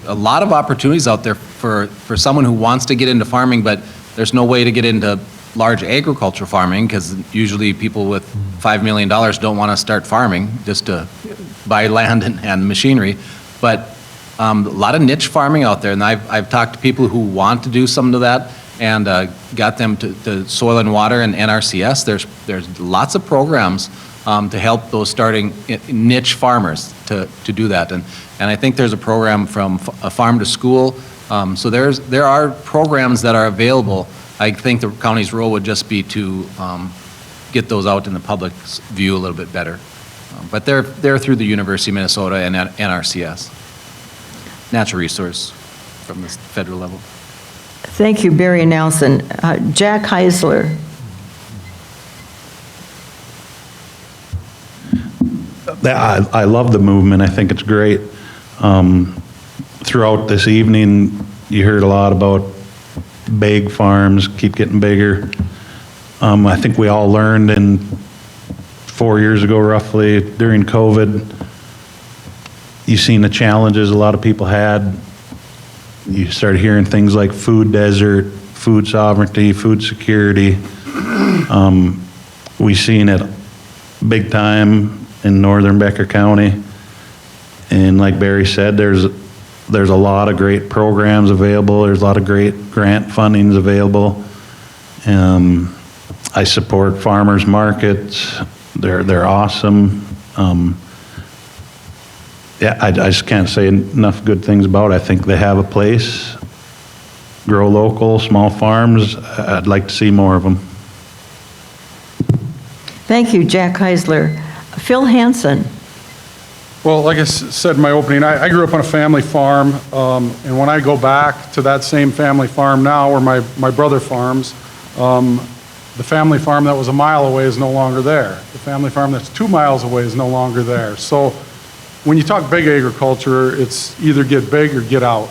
lot of opportunities out there for someone who wants to get into farming, but there's no way to get into large agriculture farming because usually people with $5 million don't want to start farming just to buy land and machinery. But a lot of niche farming out there, and I've talked to people who want to do some of that and got them to Soil and Water and NRCS. There's lots of programs to help those starting niche farmers to do that. And I think there's a program from a farm to school. So there are programs that are available. I think the county's role would just be to get those out in the public's view a little bit better. But they're through the University of Minnesota and NRCS, natural resource from the federal level. Thank you, Barry Nelson. Jack Heisler. I love the movement. I think it's great. Throughout this evening, you heard a lot about big farms, keep getting bigger. I think we all learned 4 years ago, roughly, during COVID, you've seen the challenges a lot of people had. You started hearing things like food desert, food sovereignty, food security. We've seen it big time in northern Becker County. And like Barry said, there's a lot of great programs available. There's a lot of great grant fundings available. I support farmers markets. They're awesome. Yeah, I just can't say enough good things about it. I think they have a place. Grow local, small farms. I'd like to see more of them. Thank you, Jack Heisler. Phil Hansen. Well, like I said in my opening, I grew up on a family farm, and when I go back to that same family farm now where my brother farms, the family farm that was a mile away is no longer there. The family farm that's 2 miles away is no longer there. So when you talk big agriculture, it's either get big or get out.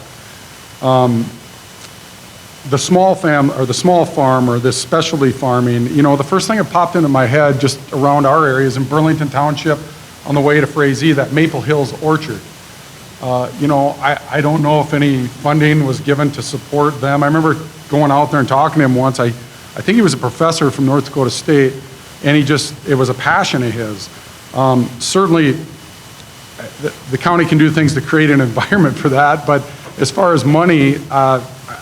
The small farm or this specialty farming, you know, the first thing that popped into my head just around our area is in Burlington Township on the way to Frazee, that Maple Hills Orchard. You know, I don't know if any funding was given to support them. I remember going out there and talking to him once. I think he was a professor from North Dakota State, and it was a passion of his. Certainly, the county can do things to create an environment for that, but as far as money,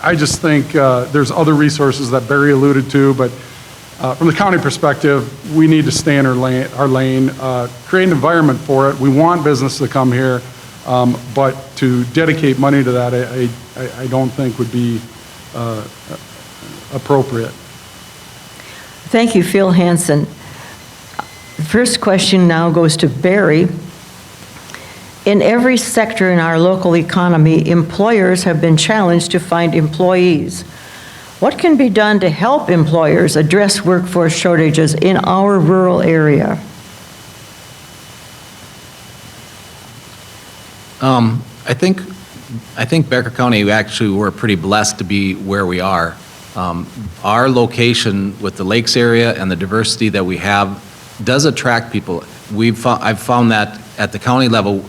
I just think there's other resources that Barry alluded to, but from the county perspective, we need to stay in our lane, create an environment for it. We want business to come here, but to dedicate money to that, I don't think would be appropriate. Thank you, Phil Hansen. The first question now goes to Barry. In every sector in our local economy, employers have been challenged to find employees. What can be done to help employers address workforce shortages in our rural area? I think Becker County, actually, we're pretty blessed to be where we are. Our location with the lakes area and the diversity that we have does attract people. I've found that at the county level,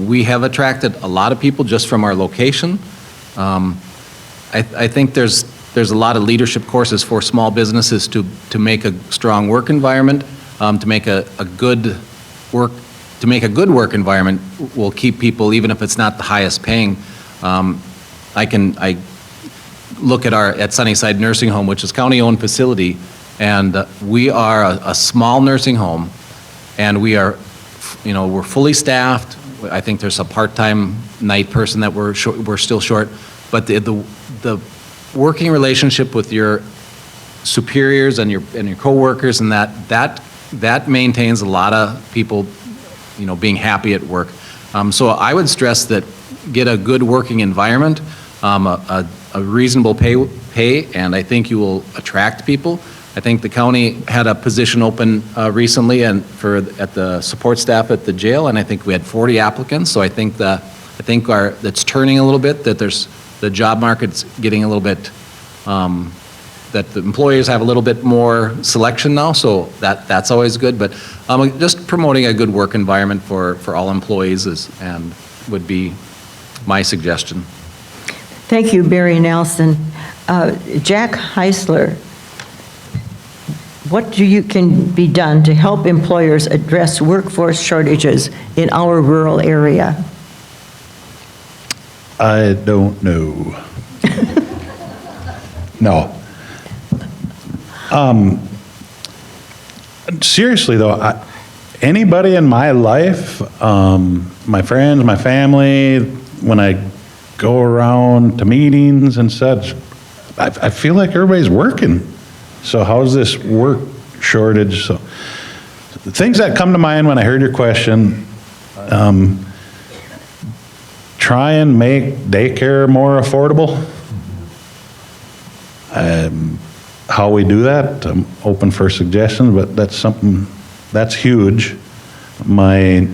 we have attracted a lot of people just from our location. I think there's a lot of leadership courses for small businesses to make a strong work environment, to make a good work environment will keep people, even if it's not the highest paying. I look at Sunnyside Nursing Home, which is county-owned facility, and we are a small nursing home, and we're fully staffed. I think there's a part-time night person that we're still short, but the working relationship with your superiors and your coworkers and that maintains a lot of people, being happy at work. So I would stress that get a good working environment, a reasonable pay, and I think you will attract people. I think the county had a position open recently at the support staff at the jail, and I think we had 40 applicants. So I think that's turning a little bit. That the job market's getting a little bit. that the employers have a little bit more selection now, so that's always good. But just promoting a good work environment for all employees would be my suggestion. Thank you, Barry Nelson. Jack Heisler, what can be done to help employers address workforce shortages in our rural area? I don't know. No. Seriously though, anybody in my life, my friends, my family, when I go around to meetings and such, I feel like everybody's working. So how's this work shortage? So the things that come to mind when I heard your question, try and make daycare more affordable. How we do that, I'm open for suggestions, but that's huge. My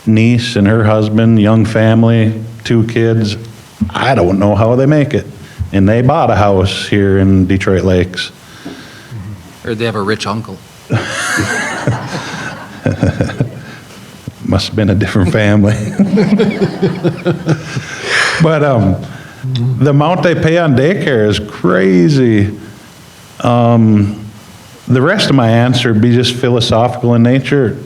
niece and her husband, young family, 2 kids, I don't know how they make it. And they bought a house here in Detroit Lakes. Or they have a rich uncle. Must have been a different family. But the amount they pay on daycare is crazy. The rest of my answer would be just philosophical in nature.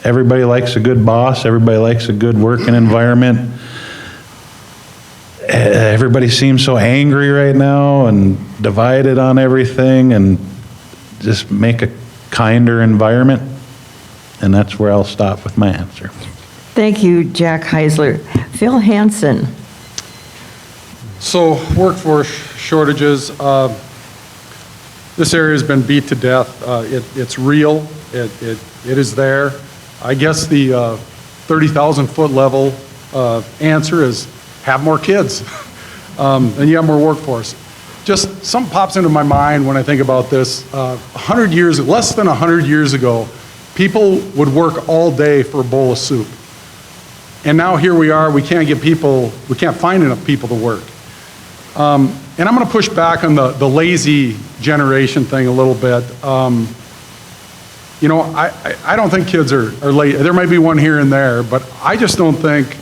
Everybody likes a good boss. Everybody likes a good working environment. Everybody seems so angry right now and divided on everything, and just make a kinder environment. And that's where I'll stop with my answer. Thank you, Jack Heisler. Phil Hansen. So workforce shortages, this area has been beat to death. It's real, it is there. I guess the 30,000-foot level answer is have more kids, and you have more workforce. Just something pops into my mind when I think about this. 100 years, less than 100 years ago, people would work all day for a bowl of soup. And now here we are, we can't find enough people to work. And I'm going to push back on the lazy generation thing a little bit. You know, I don't think kids are lazy. There might be one here and there, but I just don't think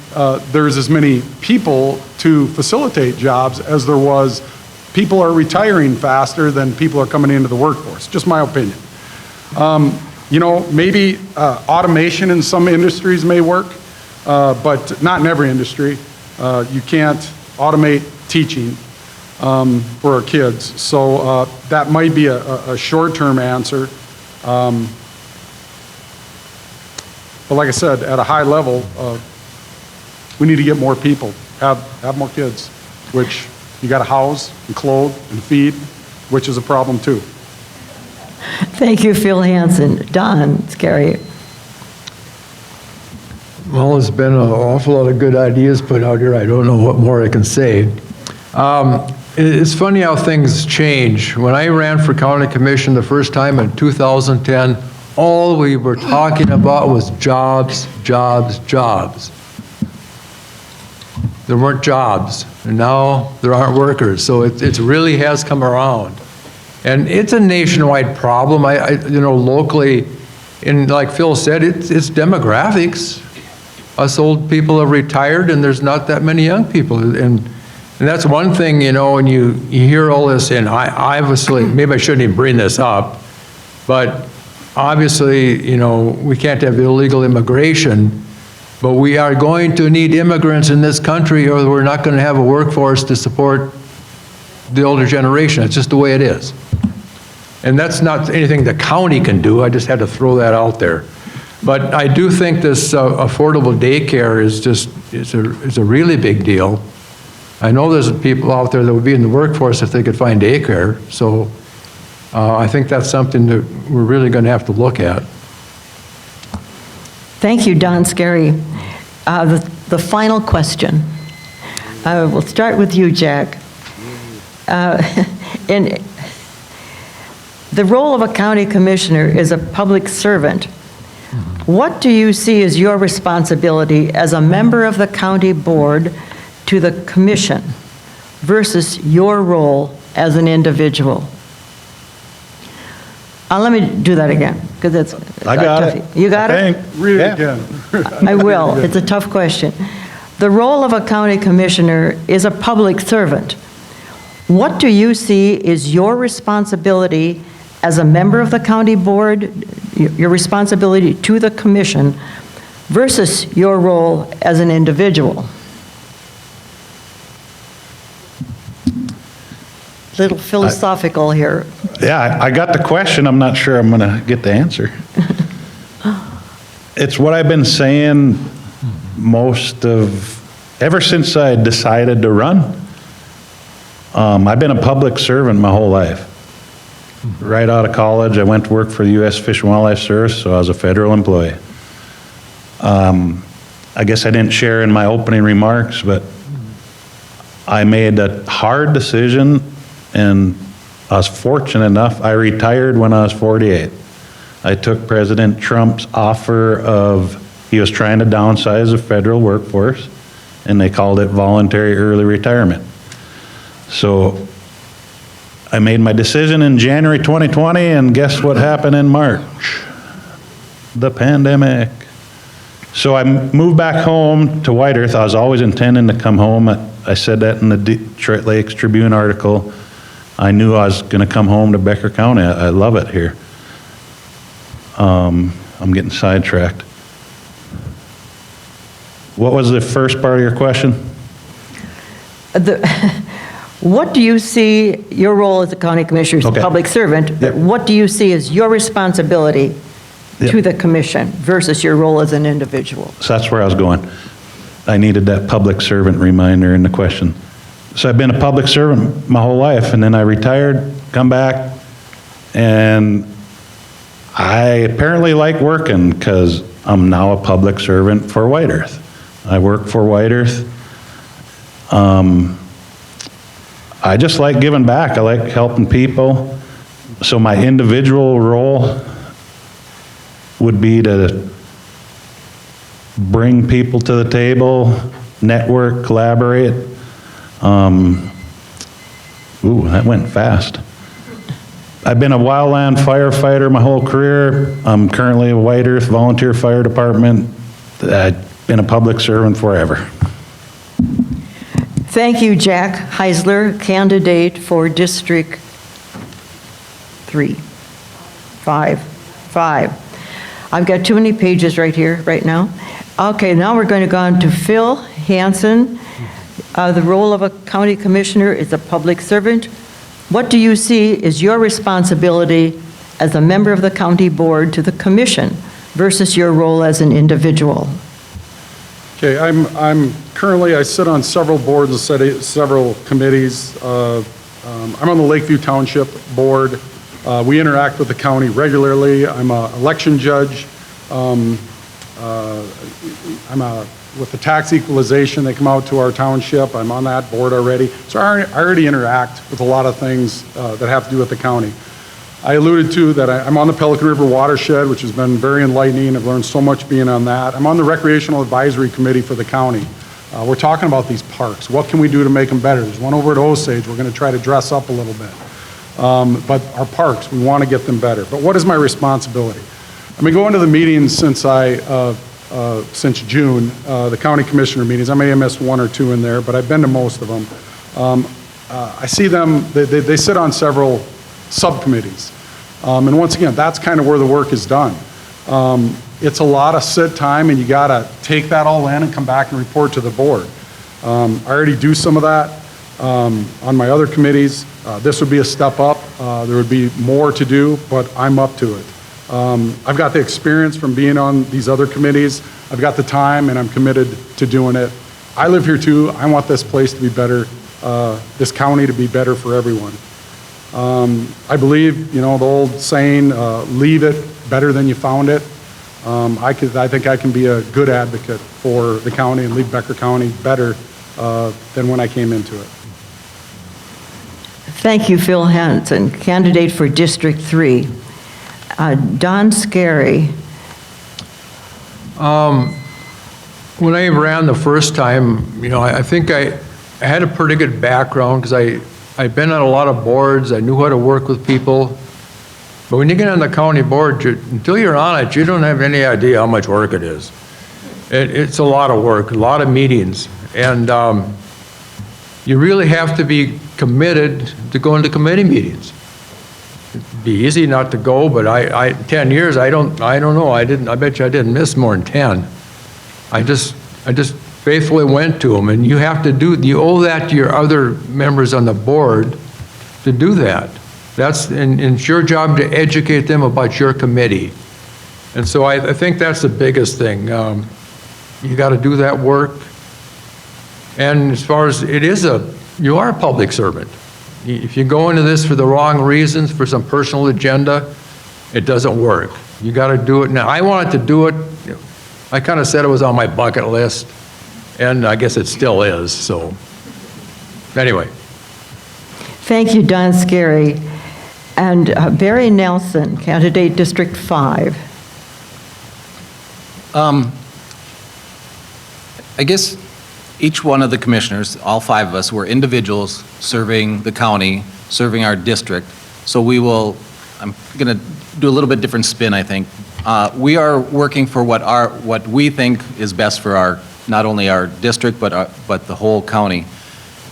there's as many people to facilitate jobs as there was. People are retiring faster than people are coming into the workforce, just my opinion. You know, maybe automation in some industries may work, but not in every industry. You can't automate teaching for our kids. So that might be a short-term answer. But like I said, at a high level, we need to get more people, have more kids, which you got to house and clothe and feed, which is a problem too. Thank you, Phil Hansen. Don Scary. Well, there's been an awful lot of good ideas put out here. I don't know what more I can say. It's funny how things change. When I ran for county commission the first time in 2010, all we were talking about was jobs, jobs, jobs. There weren't jobs, and now there aren't workers. So it really has come around. And it's a nationwide problem. You know, locally, and like Phil said, it's demographics. Us old people are retired, and there's not that many young people. And that's one thing, you know, when you hear all this, and I obviously, maybe I shouldn't even bring this up, but obviously, you know, we can't have illegal immigration, but we are going to need immigrants in this country, or we're not going to have a workforce to support the older generation. It's just the way it is. And that's not anything the county can do. I just had to throw that out there. But I do think this affordable daycare is a really big deal. I know there's people out there that would be in the workforce if they could find daycare. So I think that's something that we're really going to have to look at. Thank you, Don Scary. The final question. We'll start with you, Jack. In the role of a county commissioner is a public servant. What do you see as your responsibility as a member of the county board to the commission versus your role as an individual? Let me do that again, because it's. I got it. You got it? Read it Yeah. again. I will. It's a tough question. The role of a county commissioner is a public servant. What do you see is your responsibility as a member of the county board, your responsibility to the commission, versus your role as an individual? Little philosophical here. Yeah, I got the question. I'm not sure I'm going to get the answer. It's what I've been saying ever since I decided to run. I've been a public servant my whole life. Right out of college, I went to work for the U.S. Fish and Wildlife Service, so I was a federal employee. I guess I didn't share in my opening remarks, but I made a hard decision, and I was fortunate enough, I retired when I was 48. I took President Trump's offer he was trying to downsize the federal workforce, and they called it voluntary early retirement. So I made my decision in January 2020, and guess what happened in March? The pandemic. So I moved back home to White Earth. I was always intending to come home. I said that in the Detroit Lakes Tribune article. I knew I was going to come home to Becker County. I love it here. I'm getting sidetracked. What was the first part of your question? What do you see your role as a county commissioner, as a Okay. public servant, but Yep. what do you see as your responsibility to Yep. the commission versus your role as an individual? So that's where I was going. I needed that public servant reminder in the question. So I've been a public servant my whole life, and then I retired, come back, and I apparently like working because I'm now a public servant for White Earth. I work for White Earth. I just like giving back. I like helping people. So my individual role would be to bring people to the table, network, collaborate. Ooh, that went fast. I've been a wildland firefighter my whole career. I'm currently a White Earth Volunteer Fire Department. I've been a public servant forever. Thank you, Jack Heisler, candidate for District 3. 5. I've got too many pages right here, right now. Okay, now we're going to go on to Phil Hansen. The role of a county commissioner is a public servant. What do you see is your responsibility as a member of the county board to the commission versus your role as an individual? Okay, I'm currently, I sit on several boards and several committees. I'm on the Lakeview Township Board. We interact with the county regularly. I'm an election judge. With the tax equalization, they come out to our township. I'm on that board already. So I already interact with a lot of things that have to do with the county. I alluded to that I'm on the Pelican River Watershed, which has been very enlightening. I've learned so much being on that. I'm on the Recreational Advisory Committee for the county. We're talking about these parks. What can we do to make them better? There's one over at Osage. We're going to try to dress up a little bit. But our parks, we want to get them better. But what is my responsibility? I've been going to the meetings since June, the county commissioner meetings. I may have missed one or two in there, but I've been to most of them. I see them, they sit on several subcommittees. And once again, that's kind of where the work is done. It's a lot of sit time, and you got to take that all in and come back and report to the board. I already do some of that on my other committees. This would be a step up. There would be more to do, but I'm up to it. I've got the experience from being on these other committees. I've got the time, and I'm committed to doing it. I live here too. I want this place to be better, this county to be better for everyone. I believe, the old saying, leave it better than you found it. I think I can be a good advocate for the county and leave Becker County better than when I came into it. Thank you, Phil Hansen, candidate for District 3. Don Scary. When I ran the first time, I think I had a pretty good background because I I'd been on a lot of boards, I knew how to work with people. But when you get on the county board, until you're on it, you don't have any idea how much work it is. It's a lot of work, a lot of meetings, and you really have to be committed to going to committee meetings. It'd be easy not to go, but 10 years, I don't know, I bet you I didn't miss more than 10. I just faithfully went to them, and you owe that to your other members on the board to do that. And it's your job to educate them about your committee. And so I think that's the biggest thing. You got to do that work. And as far as you are a public servant. If you go into this for the wrong reasons, for some personal agenda, it doesn't work. You got to do it now. I wanted to do it. I kind of said it was on my bucket list, and I guess it still is. So anyway. Thank you, Don Scary. And Barry Nelson, candidate District 5. I guess each one of the commissioners, all 5 of us, were individuals serving the county, serving our district. So I'm going to do a little bit different spin, I think. We are working for what we think is best for not only our district, but the whole county.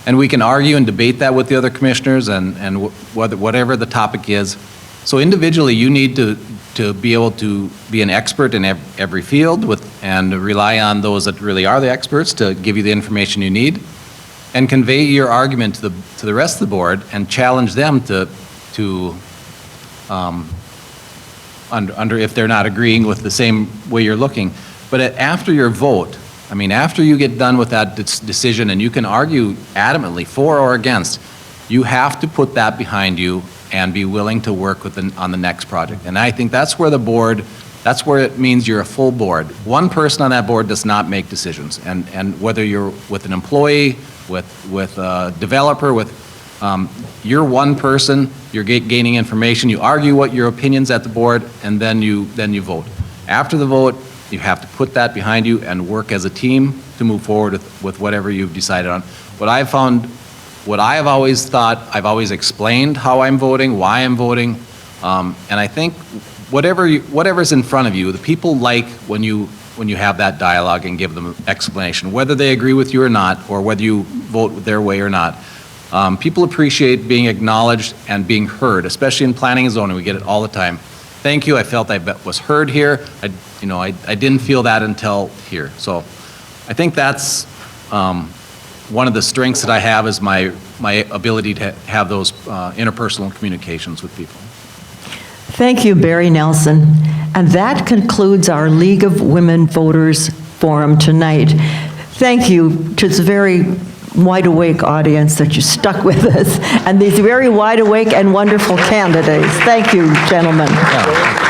And we can argue and debate that with the other commissioners and whatever the topic is. So individually, you need to be able to be an expert in every field and rely on those that really are the experts to give you the information you need and convey your argument to the rest of the board and challenge them if they're not agreeing with the same way you're looking. But after your vote, after you get done with that decision and you can argue adamantly for or against, you have to put that behind you and be willing to work on the next project. And I think that's where it means you're a full board. One person on that board does not make decisions. And whether you're with an employee, with a developer, you're one person, you're gaining information, you argue what your opinions at the board, and then you vote. After the vote, you have to put that behind you and work as a team to move forward with whatever you've decided on. What I have always thought, I've always explained how I'm voting, why I'm voting, and I think whatever's in front of you, the people like when you have that dialogue and give them an explanation, whether they agree with you or not, or whether you vote their way or not. People appreciate being acknowledged and being heard, especially in planning and zoning. We get it all the time. Thank you, I felt I was heard here. I didn't feel that until here. So I think that's one of the strengths that I have is my ability to have those interpersonal communications with people. Thank you, Barry Nelson. And that concludes our League of Women Voters Forum tonight. Thank you to this very wide-awake audience that you stuck with us, and these very wide-awake and wonderful candidates. Thank you, gentlemen. Yeah.